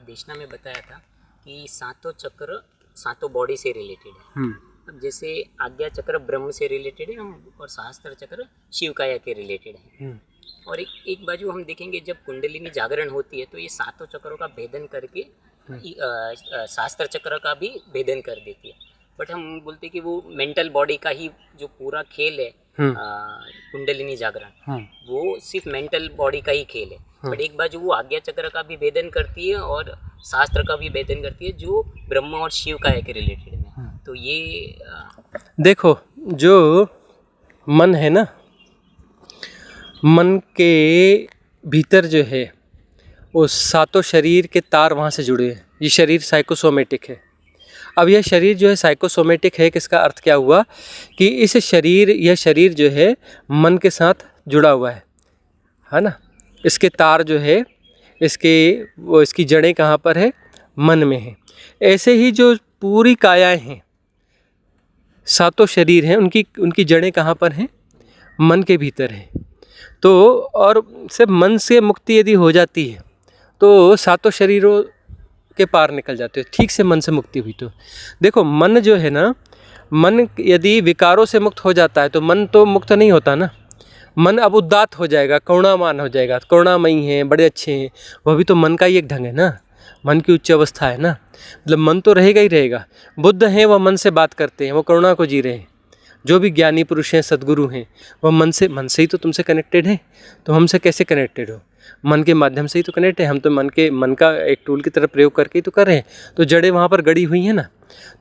देशना में बताया था कि 7 चक्र 7 बॉडी से रिलेटेड है। अब जैसे आज्ञा चक्र ब्रह्म से रिलेटेड है और सहस्त्र चक्र शिव काया के रिलेटेड है। और एक बाजू हम देखेंगे जब कुंडलिनी जागरण होती है तो ये 7 चक्रों का भेदन करके सहस्त्र चक्र का भी भेदन कर देती है। बट हम बोलते हैं कि वो मेंटल बॉडी का ही जो पूरा खेल है कुंडलिनी जागरण, वो सिर्फ मेंटल बॉडी का ही खेल है। बट एक बाजू वो आज्ञा चक्र का भी भेदन करती है और शास्त्र का भी भेदन करती है जो ब्रह्म और शिव काया के रिलेटेड में। तो ये देखो, जो मन है ना, मन के भीतर जो है वो 7 शरीर के तार वहाँ से जुड़े हैं। ये शरीर साइकोसोमेटिक है। अब यह शरीर जो है साइकोसोमेटिक है, किसका अर्थ क्या हुआ कि इस शरीर, यह शरीर जो है मन के साथ जुड़ा हुआ है ना। इसके तार जो है इसकी जड़ें कहाँ पर है, मन में है। ऐसे ही जो पूरी कायाएं हैं, सातों शरीर हैं, उनकी जड़ें कहाँ पर हैं, मन के भीतर हैं। तो और सिर्फ मन से मुक्ति यदि हो जाती है तो सातों शरीरों के पार निकल जाते हो। ठीक से मन से मुक्ति हुई तो देखो, मन जो है ना, मन यदि विकारों से मुक्त हो जाता है तो मन तो मुक्त नहीं होता ना। मन अब उदात्त हो जाएगा, करुणामान हो जाएगा। करुणामयी हैं, बड़े अच्छे हैं, वह भी तो मन का ही एक ढंग है ना, मन की उच्च अवस्था है ना। मतलब मन तो रहेगा ही रहेगा। बुद्ध हैं, वह मन से बात करते हैं, वो करुणा को जी रहे हैं। जो भी ज्ञानी पुरुष हैं, सद्गुरु हैं, वह मन से ही तो तुमसे कनेक्टेड हैं। तो हमसे कैसे कनेक्टेड हो? मन के माध्यम से ही तो कनेक्ट है। हम तो मन का एक टूल की तरह प्रयोग करके ही तो कर रहे हैं। तो जड़ें वहाँ पर गड़ी हुई हैं ना।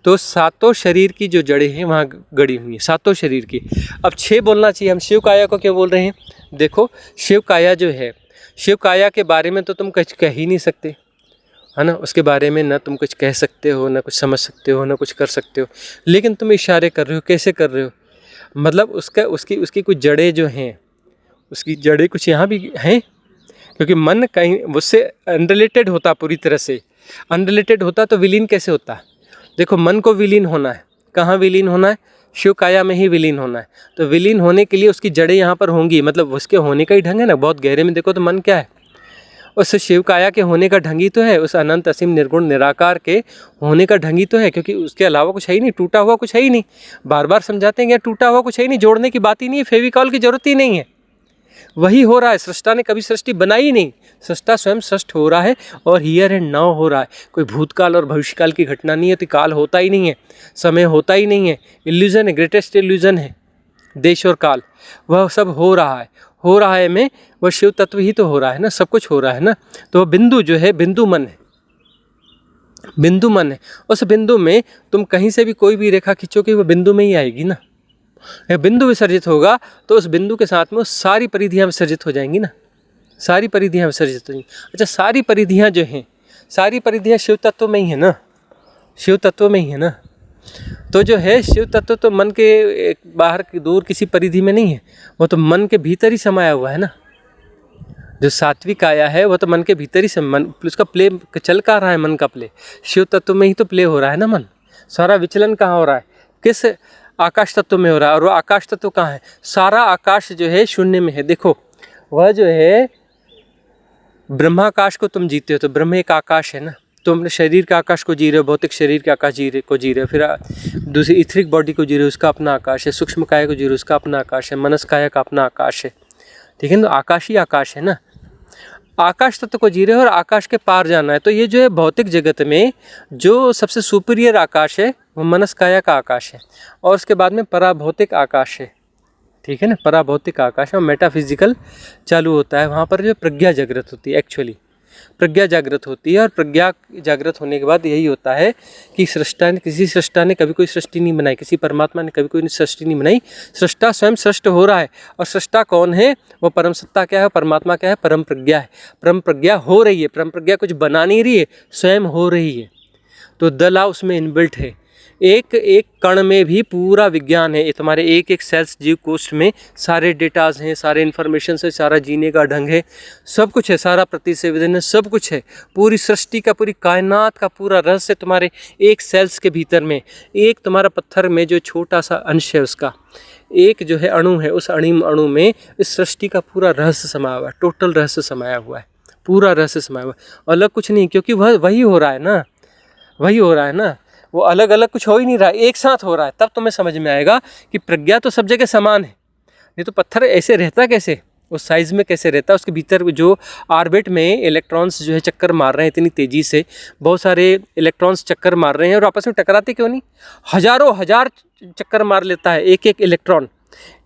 तो सातों शरीर की जो जड़ें हैं वहाँ गड़ी हुई हैं, सातों शरीर की। अब 6 बोलना चाहिए। हम शिव काया को क्यों बोल रहे हैं? देखो, शिव काया जो है, शिव काया के बारे में तो तुम कुछ कह ही नहीं सकते, है ना। उसके बारे में ना तुम कुछ कह सकते हो, ना कुछ समझ सकते हो, ना कुछ कर सकते हो। लेकिन तुम इशारे कर रहे हो। कैसे कर रहे हो? मतलब उसकी कुछ जड़ें जो हैं, उसकी जड़ें कुछ यहाँ भी हैं, क्योंकि मन कहीं उससे अनरिलेटेड होता, पूरी तरह से अनरिलेटेड होता तो विलीन कैसे होता? देखो, मन को विलीन होना है। कहाँ विलीन होना है? शिव काया में ही विलीन होना है। तो विलीन होने के लिए उसकी जड़ें यहाँ पर होंगी, मतलब उसके होने का ही ढंग है ना। बहुत गहरे में देखो तो मन क्या है? उस शिव काया के होने का ढंग ही तो है, उस अनंत असीम निर्गुण निराकार के होने का ढंग ही तो है, क्योंकि उसके अलावा कुछ है ही नहीं। टूटा हुआ कुछ है ही नहीं। बार बार समझाते हैं कि टूटा हुआ कुछ है ही नहीं, जोड़ने की बात ही नहीं है, फेविकॉल की जरूरत ही नहीं है। वही हो रहा है। सृष्टा ने कभी सृष्टि बनाई ही नहीं। सृष्टा स्वयं सृष्ट हो रहा है और हियर एंड नाउ हो रहा है। कोई भूतकाल और भविष्यकाल की घटना नहीं है। तो काल होता ही नहीं है, समय होता ही नहीं है। इल्यूजन है, ग्रेटेस्ट इल्यूजन है देश और काल। वह सब हो रहा है में वह शिव तत्व ही तो हो रहा है ना। सब कुछ हो रहा है ना। तो वह बिंदु जो है, बिंदु मन है, बिंदु मन है। उस बिंदु में तुम कहीं से भी कोई भी रेखा खींचोगे, वह बिंदु में ही आएगी ना। यह बिंदु विसर्जित होगा तो उस बिंदु के साथ में सारी परिधियाँ विसर्जित हो जाएंगी ना। सारी परिधियाँ विसर्जित हो जाएंगी। अच्छा, सारी परिधियाँ जो हैं, सारी परिधियाँ शिव तत्व में ही है ना। शिव तत्व में ही है ना। तो जो है शिव तत्व तो मन के बाहर की दूर किसी परिधि में नहीं है, वो तो मन के भीतर ही समाया हुआ है ना। जो सात्विक काया है वो तो मन के भीतर ही मन, उसका प्ले चल कहाँ रहा है? मन का प्ले शिव तत्व में ही तो प्ले हो रहा है ना। मन सारा विचलन कहाँ हो रहा है? किस आकाश तत्व में हो रहा है। और वो आकाश तत्व कहाँ है? सारा आकाश जो है शून्य में है। देखो, वह जो है ब्रह्माकाश को तुम जीते हो, तो ब्रह्म एक आकाश है ना। तुम अपने शरीर के आकाश को जी रहे हो, भौतिक शरीर के आकाश को जी रहे हो, फिर दूसरी इथरिक बॉडी को जी रहे हो, उसका अपना आकाश है। सूक्ष्म काया को जी रहे हो, उसका अपना आकाश है। मनस काया का अपना आकाश है। ठीक है ना। तो आकाश ही आकाश है ना। आकाश तत्व को जी रहे हो और आकाश के पार जाना है। तो ये जो है भौतिक जगत में जो सबसे सुपीरियर आकाश है वो मनस काया का आकाश है। और उसके बाद में पराभौतिक आकाश है। ठीक है ना। पराभौतिक आकाश और मेटाफिजिकल चालू होता है। वहाँ पर जो प्रज्ञा जागृत होती है, एक्चुअली प्रज्ञा जागृत होती है। और प्रज्ञा जागृत होने के बाद यही होता है कि किसी सृष्टा ने कभी कोई सृष्टि नहीं बनाई, किसी परमात्मा ने कभी कोई सृष्टि नहीं बनाई। सृष्टा स्वयं सृष्ट हो रहा है। और सृष्टा कौन है? वो परम सत्ता क्या है? परमात्मा क्या है? परम प्रज्ञा है। परम प्रज्ञा हो रही है। परम प्रज्ञा कुछ बना नहीं रही है, स्वयं हो रही है। तो दला उसमें इनबिल्ट है। एक एक कण में भी पूरा विज्ञान है। ये तुम्हारे एक एक सेल्स जीव कोश में सारे डेटाज हैं, सारे इन्फॉर्मेशन से, सारा जीने का ढंग है, सब कुछ है। सारा प्रतिसेवन है, सब कुछ है। पूरी सृष्टि का, पूरी कायनात का पूरा रहस्य तुम्हारे एक सेल्स के भीतर में, एक तुम्हारा पत्थर में जो छोटा सा अंश है उसका एक जो है अणु है, उस अणु में इस सृष्टि का पूरा रहस्य समाया हुआ है। टोटल रहस्य समाया हुआ है, पूरा रहस्य समाया हुआ है। अलग कुछ नहीं, क्योंकि वही हो रहा है ना। वही हो रहा है ना। वो अलग अलग कुछ हो ही नहीं रहा है, एक साथ हो रहा है। तब तुम्हें समझ में आएगा कि प्रज्ञा तो सब जगह समान है। नहीं तो पत्थर ऐसे रहता कैसे, उस साइज़ में कैसे रहता है? उसके भीतर जो ऑर्बिट में इलेक्ट्रॉन्स जो है चक्कर मार रहे हैं इतनी तेज़ी से, बहुत सारे इलेक्ट्रॉन्स चक्कर मार रहे हैं और आपस में टकराते क्यों नहीं? हजार चक्कर मार लेता है एक एक इलेक्ट्रॉन।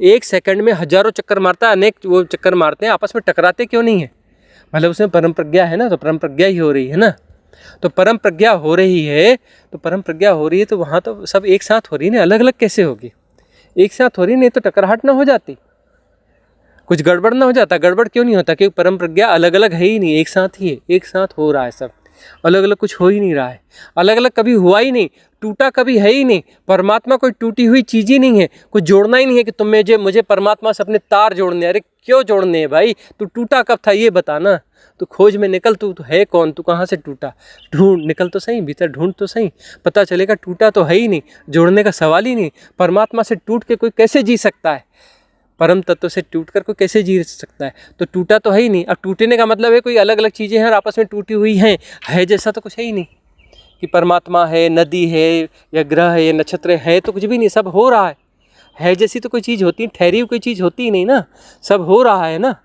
1 सेकंड में हजारों चक्कर मारता है, अनेक वो चक्कर मारते हैं, आपस में टकराते क्यों नहीं है? मतलब उसमें परम प्रज्ञा है ना। तो परम प्रज्ञा ही हो रही है ना। तो परम प्रज्ञा हो रही है, तो परम प्रज्ञा हो रही है तो वहाँ तो सब एक साथ हो रही है ना। अलग अलग कैसे होगी? एक साथ हो रही, नहीं तो टकराहट ना हो जाती, कुछ गड़बड़ ना हो जाता। गड़बड़ क्यों नहीं होता? क्योंकि परम प्रज्ञा अलग अलग है ही नहीं, एक साथ ही है, एक साथ हो रहा है सब। अलग अलग कुछ हो ही नहीं रहा है, अलग अलग कभी हुआ ही नहीं, टूटा कभी है ही नहीं। परमात्मा कोई टूटी हुई चीज़ ही नहीं है, कुछ जोड़ना ही नहीं है कि तुम मुझे परमात्मा से अपने तार जोड़ने। अरे क्यों जोड़ने हैं भाई, तू टूटा कब था ये बताना। तू खोज में निकल, तू है कौन, तू कहाँ से टूटा, ढूंढ, निकल तो सही भीतर, ढूंढ तो सही, पता चलेगा टूटा तो है ही नहीं, जोड़ने का सवाल ही नहीं। परमात्मा से टूट के कोई कैसे जी सकता है, परम तत्व से टूट कर कोई कैसे जी सकता है। तो टूटा तो है ही नहीं। अब टूटने का मतलब है कोई अलग अलग चीज़ें हैं और आपस में टूटी हुई हैं, है जैसा तो कुछ है ही नहीं कि परमात्मा है, नदी है या ग्रह है या नक्षत्र है, तो कुछ भी नहीं, सब हो रहा है जैसी तो कोई चीज़ होती, ठहरी हुई कोई चीज़ होती ही नहीं ना, सब हो रहा है ना।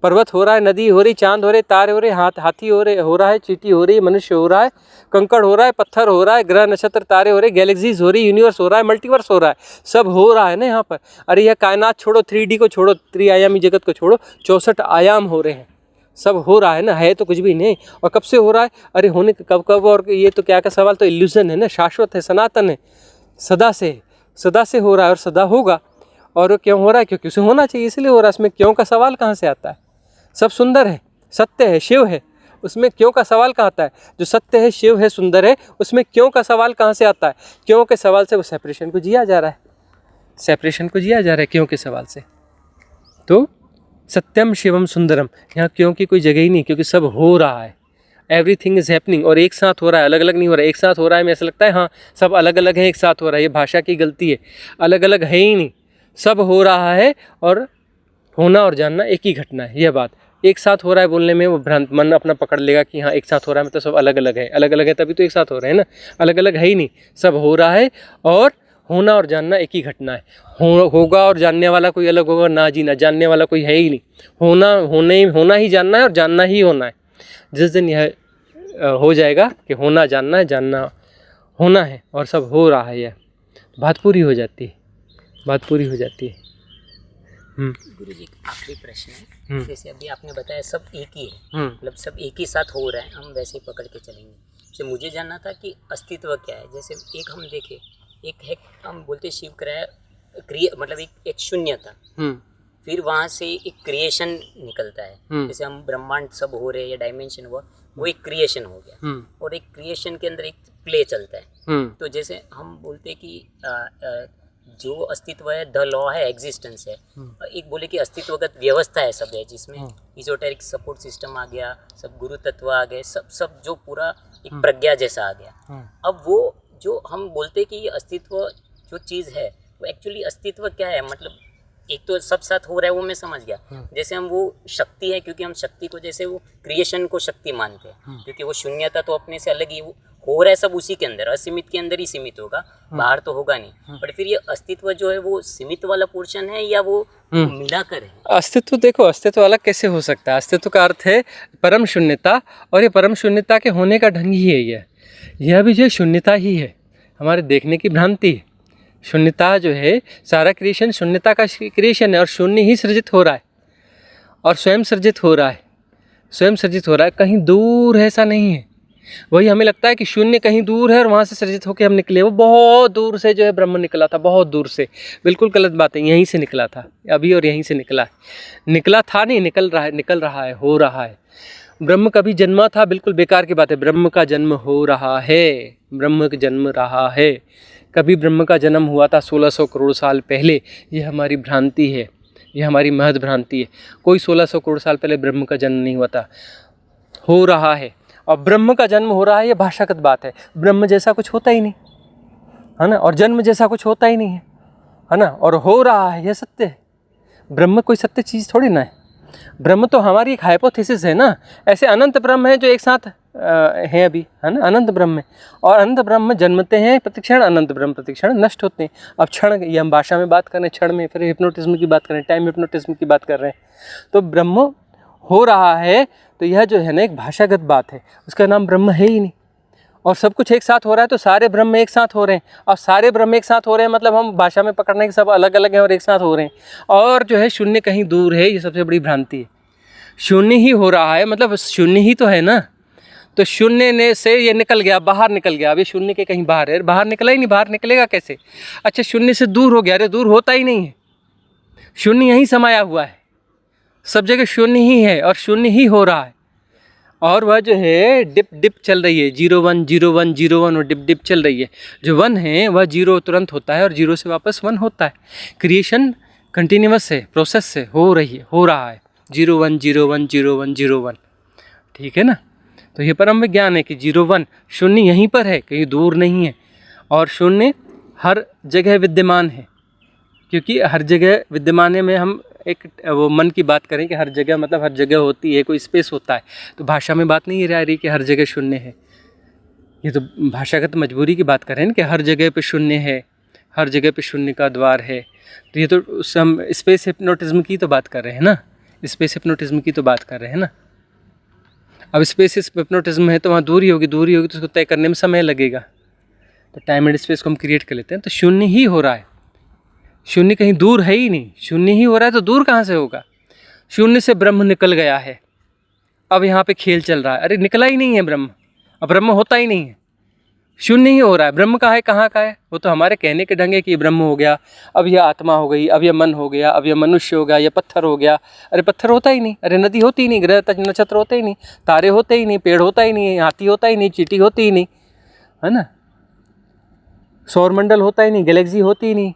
पर्वत हो रहा है, नदी हो रही, चांद हो रहे, तारे हो रहे, हाथी हो रहा है, चींटी हो रही है, मनुष्य हो रहा है, कंकड़ हो रहा है, पत्थर हो रहा है, ग्रह नक्षत्र तारे हो रहे, गैलेक्सीज हो रही, यूनिवर्स हो रहा है, मल्टीवर्स हो रहा है, सब हो रहा है ना यहाँ पर। अरे यह कायनात छोड़ो, 3D को छोड़ो, त्रिआयामी जगत को छोड़ो, 64 आयाम हो रहे हैं, सब हो रहा है ना, है तो कुछ भी नहीं। और कब से हो रहा है, अरे होने कब कब, और ये तो क्या का सवाल, तो इल्यूजन है ना, शाश्वत है, सनातन है, सदा से हो रहा है और सदा होगा। और क्यों हो रहा है, क्योंकि उसे होना चाहिए इसलिए हो रहा है। इसमें क्यों का सवाल कहाँ से आता है, सब सुंदर है, सत्य है, शिव है, उसमें क्यों का सवाल कहाँ आता है। जो सत्य है, शिव है, सुंदर है, उसमें क्यों का सवाल कहाँ से आता है। क्यों के सवाल से वो सेपरेशन को जिया जा रहा है, क्यों के सवाल से। तो सत्यम शिवम सुंदरम, यहाँ क्यों की कोई जगह ही नहीं, क्योंकि सब हो रहा है, एवरीथिंग इज हैपनिंग, और एक साथ हो रहा है, अलग अलग नहीं हो रहा है, एक साथ हो रहा है। में ऐसा लगता है हाँ सब अलग अलग है, एक साथ हो रहा है, ये भाषा की गलती है, अलग अलग है ही नहीं, सब हो रहा है और होना और जानना एक ही घटना है। यह बात एक साथ हो रहा है बोलने में वो भ्रांत मन अपना पकड़ लेगा कि हाँ एक साथ हो रहा है मतलब सब अलग अलग है, अलग अलग है तभी तो एक साथ हो रहे हैं ना, अलग अलग है ही नहीं, सब हो रहा है और होना और जानना एक ही घटना है। होगा और जानने वाला कोई अलग होगा ना, जीना जानने वाला कोई है ही नहीं, होना ही जानना है और जानना ही होना है। जिस दिन यह हो जाएगा कि होना जानना है, जानना होना है और सब हो रहा है, यह बात पूरी हो जाती है। गुरु जी आखिरी प्रश्न है, जैसे अभी आपने बताया सब एक ही है, मतलब सब एक ही साथ हो रहा है, हम वैसे ही पकड़ के चलेंगे। तो मुझे जानना था कि अस्तित्व क्या है। जैसे एक हम देखें, एक है हम बोलते शिव मतलब एक शून्य था, फिर वहाँ से एक क्रिएशन निकलता है। जैसे हम ब्रह्मांड सब हो रहे हैं या डायमेंशन हुआ, वो एक क्रिएशन हो गया, और एक क्रिएशन के अंदर एक प्ले चलता है। तो जैसे हम बोलते हैं कि जो अस्तित्व है द लॉ है, एग्जिस्टेंस है। एक बोले कि अस्तित्वगत व्यवस्था है सब है, जिसमें इजोटेरिक सपोर्ट सिस्टम आ गया, सब गुरु तत्व आ गए, सब जो पूरा एक प्रज्ञा जैसा आ गया। अब वो जो हम बोलते हैं कि ये अस्तित्व जो चीज़ है वो एक्चुअली अस्तित्व क्या है, मतलब एक तो सब साथ हो रहा है वो मैं समझ गया। जैसे हम वो शक्ति है, क्योंकि हम शक्ति को जैसे वो क्रिएशन को शक्ति मानते हैं, क्योंकि वो शून्यता तो अपने से अलग ही हो रहा है, सब उसी के अंदर, असीमित के अंदर ही सीमित होगा, बाहर तो होगा नहीं। बट फिर ये अस्तित्व जो है वो सीमित वाला पोर्शन है या वो मिलाकर है? अस्तित्व देखो, अस्तित्व अलग कैसे हो सकता है। अस्तित्व का अर्थ है परम शून्यता, और ये परम शून्यता के होने का ढंग ही है, यह भी जो शून्यता ही है, हमारे देखने की भ्रांति है। शून्यता जो है, सारा क्रिएशन शून्यता का क्रिएशन है, और शून्य ही सृजित हो रहा है और स्वयं सृजित हो रहा है, कहीं दूर है ऐसा नहीं है। वही हमें लगता है कि शून्य कहीं दूर है और वहाँ से सृजित होकर हम निकले, वो बहुत दूर से जो है ब्रह्म निकला था, बहुत दूर से। बिल्कुल गलत बात है, यहीं से निकला था अभी, और यहीं से निकला था नहीं, निकल रहा है, हो रहा है। ब्रह्म कभी जन्मा था, बिल्कुल बेकार की बात है। ब्रह्म का जन्म हो रहा है, ब्रह्म का जन्म रहा है। कभी ब्रह्म का जन्म हुआ था 1600 करोड़ साल पहले, ये हमारी भ्रांति है, ये हमारी महद भ्रांति है। कोई 1600 करोड़ साल पहले ब्रह्म का जन्म नहीं हुआ था, हो रहा है। और ब्रह्म का जन्म हो रहा है, ये भाषागत बात है। ब्रह्म जैसा कुछ होता ही नहीं है ना, और जन्म जैसा कुछ होता ही नहीं है ना, और हो रहा है, यह सत्य है। ब्रह्म कोई सत्य चीज़ थोड़ी ना है, ब्रह्म तो हमारी एक हाइपोथेसिस है ना। ऐसे अनंत ब्रह्म है जो एक साथ हैं अभी, है ना, अनंत ब्रह्म है। और अनंत ब्रह्म जन्मते हैं प्रतिक्षण, अनंत ब्रह्म प्रतिक्षण नष्ट होते हैं। अब क्षण, ये हम भाषा में बात कर रहे हैं क्षण में, फिर हिप्नोटिज्म की बात कर रहे हैं, टाइम हिप्नोटिज्म की बात कर रहे हैं। तो ब्रह्म हो रहा है, तो यह जो है ना एक भाषागत बात है, उसका नाम ब्रह्म है ही नहीं। और सब कुछ एक साथ हो रहा है, तो सारे ब्रह्म एक साथ हो रहे हैं। और सारे ब्रह्म एक साथ हो रहे हैं मतलब हम भाषा में पकड़ने के सब अलग अलग हैं और एक साथ हो रहे हैं। और जो है शून्य कहीं दूर है, ये सबसे बड़ी भ्रांति है। शून्य ही हो रहा है, मतलब शून्य ही तो है ना। तो शून्य ने से ये निकल गया, बाहर निकल गया। अभी शून्य के कहीं बाहर है, बाहर निकला ही नहीं, बाहर निकलेगा कैसे? अच्छा, शून्य से दूर हो गया, अरे दूर होता ही नहीं है, शून्य यहीं समाया हुआ है, सब जगह शून्य ही है और शून्य ही हो रहा है। और वह जो है डिप डिप चल रही है, 0 1 0 1 0 1 और डिप डिप चल रही है। जो 1 है वह 0 तुरंत होता है और 0 से वापस 1 होता है। क्रिएशन कंटिन्यूअस है, प्रोसेस से हो रहा है 0 1 0 1 0 1 0 1, ठीक है ना। तो ये परम विज्ञान है कि 0 1 शून्य यहीं पर है, कहीं दूर नहीं है, और शून्य हर जगह विद्यमान है। क्योंकि हर जगह विद्यमान है में हम एक वो मन की बात करें कि हर जगह मतलब हर जगह होती है, कोई स्पेस होता है, तो भाषा में बात नहीं रह रही कि हर जगह शून्य है। ये तो भाषागत मजबूरी की बात करें कि हर जगह पे शून्य है, हर जगह पे शून्य का द्वार है। तो ये तो हम स्पेस हिप्नोटिज्म की तो बात कर रहे हैं ना, स्पेस हिप्नोटिज्म की तो बात कर रहे हैं ना। अब स्पेस हिप्नोटिज्म है तो वहाँ दूरी होगी तो उसको तय करने में समय लगेगा। तो टाइम एंड स्पेस को हम क्रिएट कर लेते हैं, तो शून्य ही हो रहा है, शून्य कहीं दूर है ही नहीं, शून्य ही हो रहा है तो दूर कहाँ से होगा। शून्य से ब्रह्म निकल गया है, अब यहाँ पे खेल चल रहा है। अरे निकला ही नहीं है ब्रह्म, अब ब्रह्म होता ही नहीं है, शून्य ही हो रहा है। ब्रह्म कहाँ है, कहाँ का है, वो तो हमारे कहने के ढंग है कि ये ब्रह्म हो गया, अब यह आत्मा हो गई, अब यह मन हो गया, अब यह मनुष्य हो गया, यह पत्थर हो गया। अरे पत्थर होता ही नहीं, अरे नदी होती ही नहीं, ग्रह नक्षत्र होते ही नहीं, तारे होते ही नहीं, पेड़ होता ही नहीं, हाथी होता ही नहीं, चींटी होती ही नहीं, है ना, सौरमंडल होता ही नहीं, गैलेक्सी होती ही नहीं,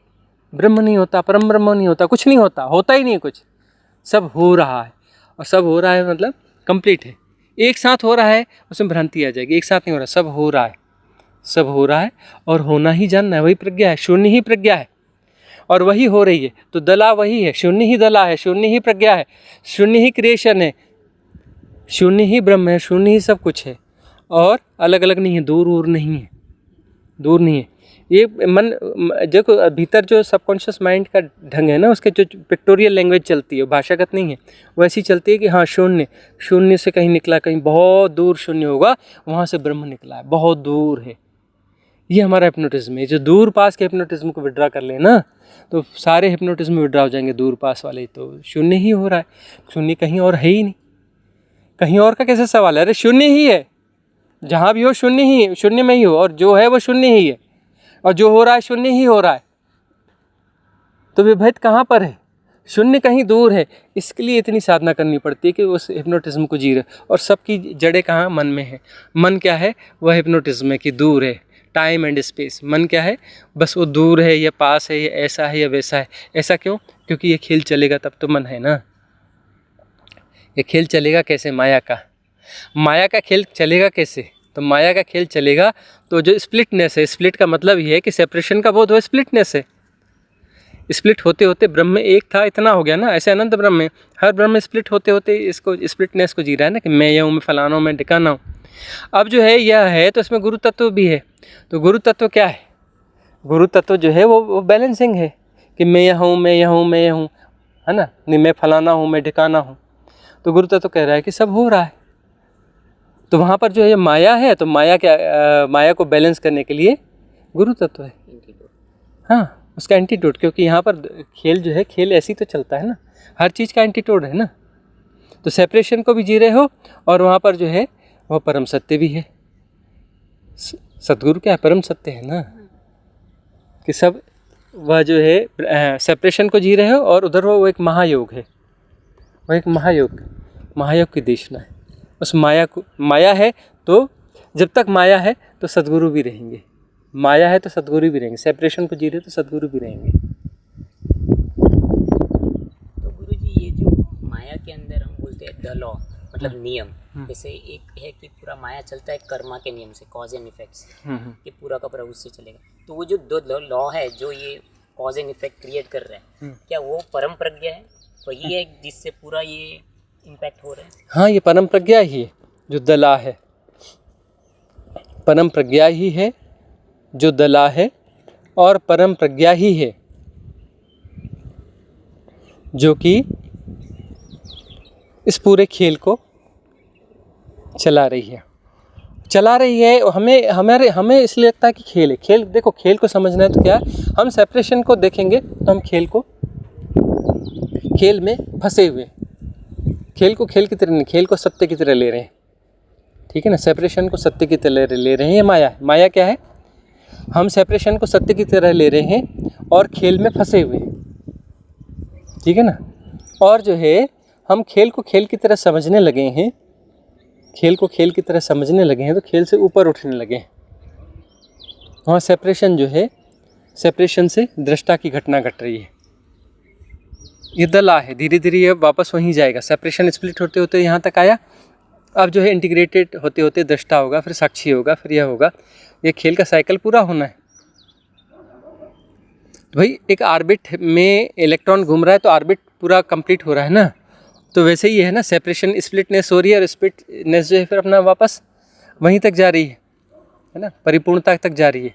ब्रह्म नहीं होता, परम ब्रह्म नहीं होता, कुछ नहीं होता, होता ही नहीं कुछ। सब हो रहा है, और सब हो रहा है मतलब कंप्लीट है, एक साथ हो रहा है, उसमें भ्रांति आ जाएगी। एक साथ नहीं हो रहा, सब हो रहा है, सब हो रहा है और होना ही जानना है, वही प्रज्ञा है, शून्य ही प्रज्ञा है और वही हो रही है। तो दला वही है, शून्य ही दला है, शून्य ही प्रज्ञा है, शून्य ही क्रिएशन है, शून्य ही ब्रह्म है, शून्य ही सब कुछ है, और अलग अलग नहीं है, दूर नहीं है, दूर नहीं है। ये मन जो भीतर जो सबकॉन्शियस माइंड का ढंग है ना, उसके जो पिक्टोरियल लैंग्वेज चलती है, भाषागत नहीं है, वो ऐसी चलती है कि हाँ शून्य से कहीं निकला, कहीं बहुत दूर शून्य होगा, वहाँ से ब्रह्म निकला है, बहुत दूर है। ये हमारा हिप्नोटिज्म है। जो दूर पास के हिप्नोटिज्म को विड्रा कर ले ना, तो सारे हिप्नोटिज्म विड्रा हो जाएंगे दूर पास वाले। तो शून्य ही हो रहा है, शून्य कहीं और है ही नहीं, कहीं और का कैसे सवाल है। अरे शून्य ही है, जहाँ भी हो शून्य ही, शून्य में ही हो, और जो है वो शून्य ही है, और जो हो रहा है शून्य ही हो रहा है। तो विभेद कहाँ पर है, शून्य कहीं दूर है। इसके लिए इतनी साधना करनी पड़ती है कि उस हिप्नोटिज्म को जी रहे। और सबकी जड़ें कहाँ, मन में है। मन क्या है, वह हिप्नोटिज्म है कि दूर है, टाइम एंड स्पेस। मन क्या है, बस वो दूर है या पास है या ऐसा है या वैसा है। ऐसा क्यों, क्योंकि ये खेल चलेगा तब तो मन है ना। ये खेल चलेगा कैसे, माया का खेल चलेगा कैसे। तो माया का खेल चलेगा तो जो स्प्लिटनेस है, स्प्लिट का मतलब ये है कि सेपरेशन का बोध हो, स्प्लिटनेस है। स्प्लिट होते होते ब्रह्म एक था, इतना हो गया ना। ऐसे अनंत ब्रह्म है, हर ब्रह्म स्प्लिट होते होते इसको स्प्लिटनेस को जी रहा है ना, कि मैं यह हूँ, मैं फलाना हूँ, मैं ढिकाना हूँ। अब जो है यह है तो इसमें गुरु तत्व भी है। तो गुरु तत्व क्या है, गुरु तत्व जो है वो बैलेंसिंग है कि मैं यह हूँ, मैं यह हूँ, मैं यह हूँ, है ना, नहीं मैं फलाना हूँ, मैं ढिकाना हूँ। तो गुरु तत्व कह रहा है कि सब हो रहा है। तो वहाँ पर जो है माया है, तो माया क्या, माया को बैलेंस करने के लिए गुरु तत्व है, हाँ, उसका एंटीटोड। क्योंकि यहाँ पर खेल जो है, खेल ऐसी तो चलता है ना, हर चीज़ का एंटीटोड है ना। तो सेपरेशन को भी जी रहे हो, और वहाँ पर जो है वह परम सत्य भी है। सतगुरु क्या है, परम सत्य है ना, कि सब वह जो है सेपरेशन को जी रहे हो, और उधर वो एक महायोग है, वह एक महायोग की देशना है। उस माया है, तो जब तक माया है तो सद्गुरु भी रहेंगे, माया है तो सद्गुरु भी रहेंगे, सेपरेशन को जी रहे तो सद्गुरु भी रहेंगे। तो गुरुजी, ये जो माया के अंदर हम बोलते हैं द लॉ, मतलब नियम, जैसे एक है कि पूरा माया चलता है कर्मा के नियम से, कॉज एंड इफेक्ट्स, कि पूरा का पूरा उससे चलेगा। तो वो जो दो लॉ है जो ये कॉज एंड इफेक्ट क्रिएट कर रहा है, क्या वो परम प्रज्ञा है, वही है जिससे पूरा ये इम्पैक्ट हो रहा है? हाँ, ये परम प्रज्ञा ही है जो दला है, परम प्रज्ञा ही है जो दला है, और परम प्रज्ञा ही है जो कि इस पूरे खेल को चला रही है। हमें इसलिए लगता है कि खेल है। खेल देखो, खेल को समझना है तो क्या है, हम सेपरेशन को देखेंगे तो हम खेल में फंसे हुए, खेल को खेल की तरह नहीं, खेल को सत्य की तरह ले रहे हैं, ठीक है ना। सेपरेशन को सत्य की तरह ले रहे हैं, ये माया क्या है, हम सेपरेशन को सत्य की तरह ले रहे हैं और खेल में फंसे हुए हैं, ठीक है ना। और जो है हम खेल को खेल की तरह समझने लगे हैं खेल को खेल की तरह समझने लगे हैं तो खेल से ऊपर उठने लगे हैं। वहाँ सेपरेशन जो है, सेपरेशन से दृष्टा की घटना घट रही है। ये दला है, धीरे धीरे ये वापस वहीं जाएगा। सेपरेशन स्प्लिट होते होते यहाँ तक आया, अब जो है इंटीग्रेटेड होते होते दृष्टा होगा, फिर साक्षी होगा, फिर यह होगा। ये खेल का साइकिल पूरा होना है। भाई एक ऑर्बिट में इलेक्ट्रॉन घूम रहा है तो ऑर्बिट पूरा कंप्लीट हो रहा है ना, तो वैसे ही है ना, सेपरेशन स्प्लिटनेस हो रही है और स्प्लिटनेस जो है फिर अपना वापस वहीं तक जा रही है ना, परिपूर्णता तक जा रही है।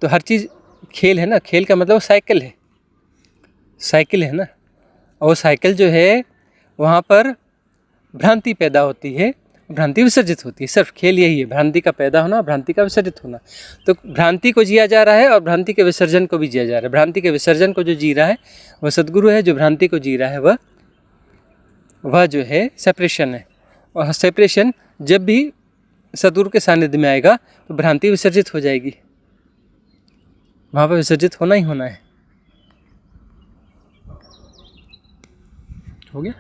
तो हर चीज़ खेल है ना, खेल का मतलब साइकिल है, साइकिल है ना। और साइकिल जो है वहाँ पर भ्रांति पैदा होती है, भ्रांति विसर्जित होती है। सिर्फ खेल यही है, भ्रांति का पैदा होना, भ्रांति का विसर्जित होना। तो भ्रांति को जिया जा रहा है और भ्रांति के विसर्जन को भी जिया जा रहा है। भ्रांति के विसर्जन को जो जी रहा है वह सद्गुरु है, जो भ्रांति को जी रहा है वह जो है सेपरेशन है। और सेपरेशन जब भी सद्गुरु के सानिध्य में आएगा तो भ्रांति विसर्जित हो जाएगी, वहाँ पर विसर्जित होना ही होना है। हो गया।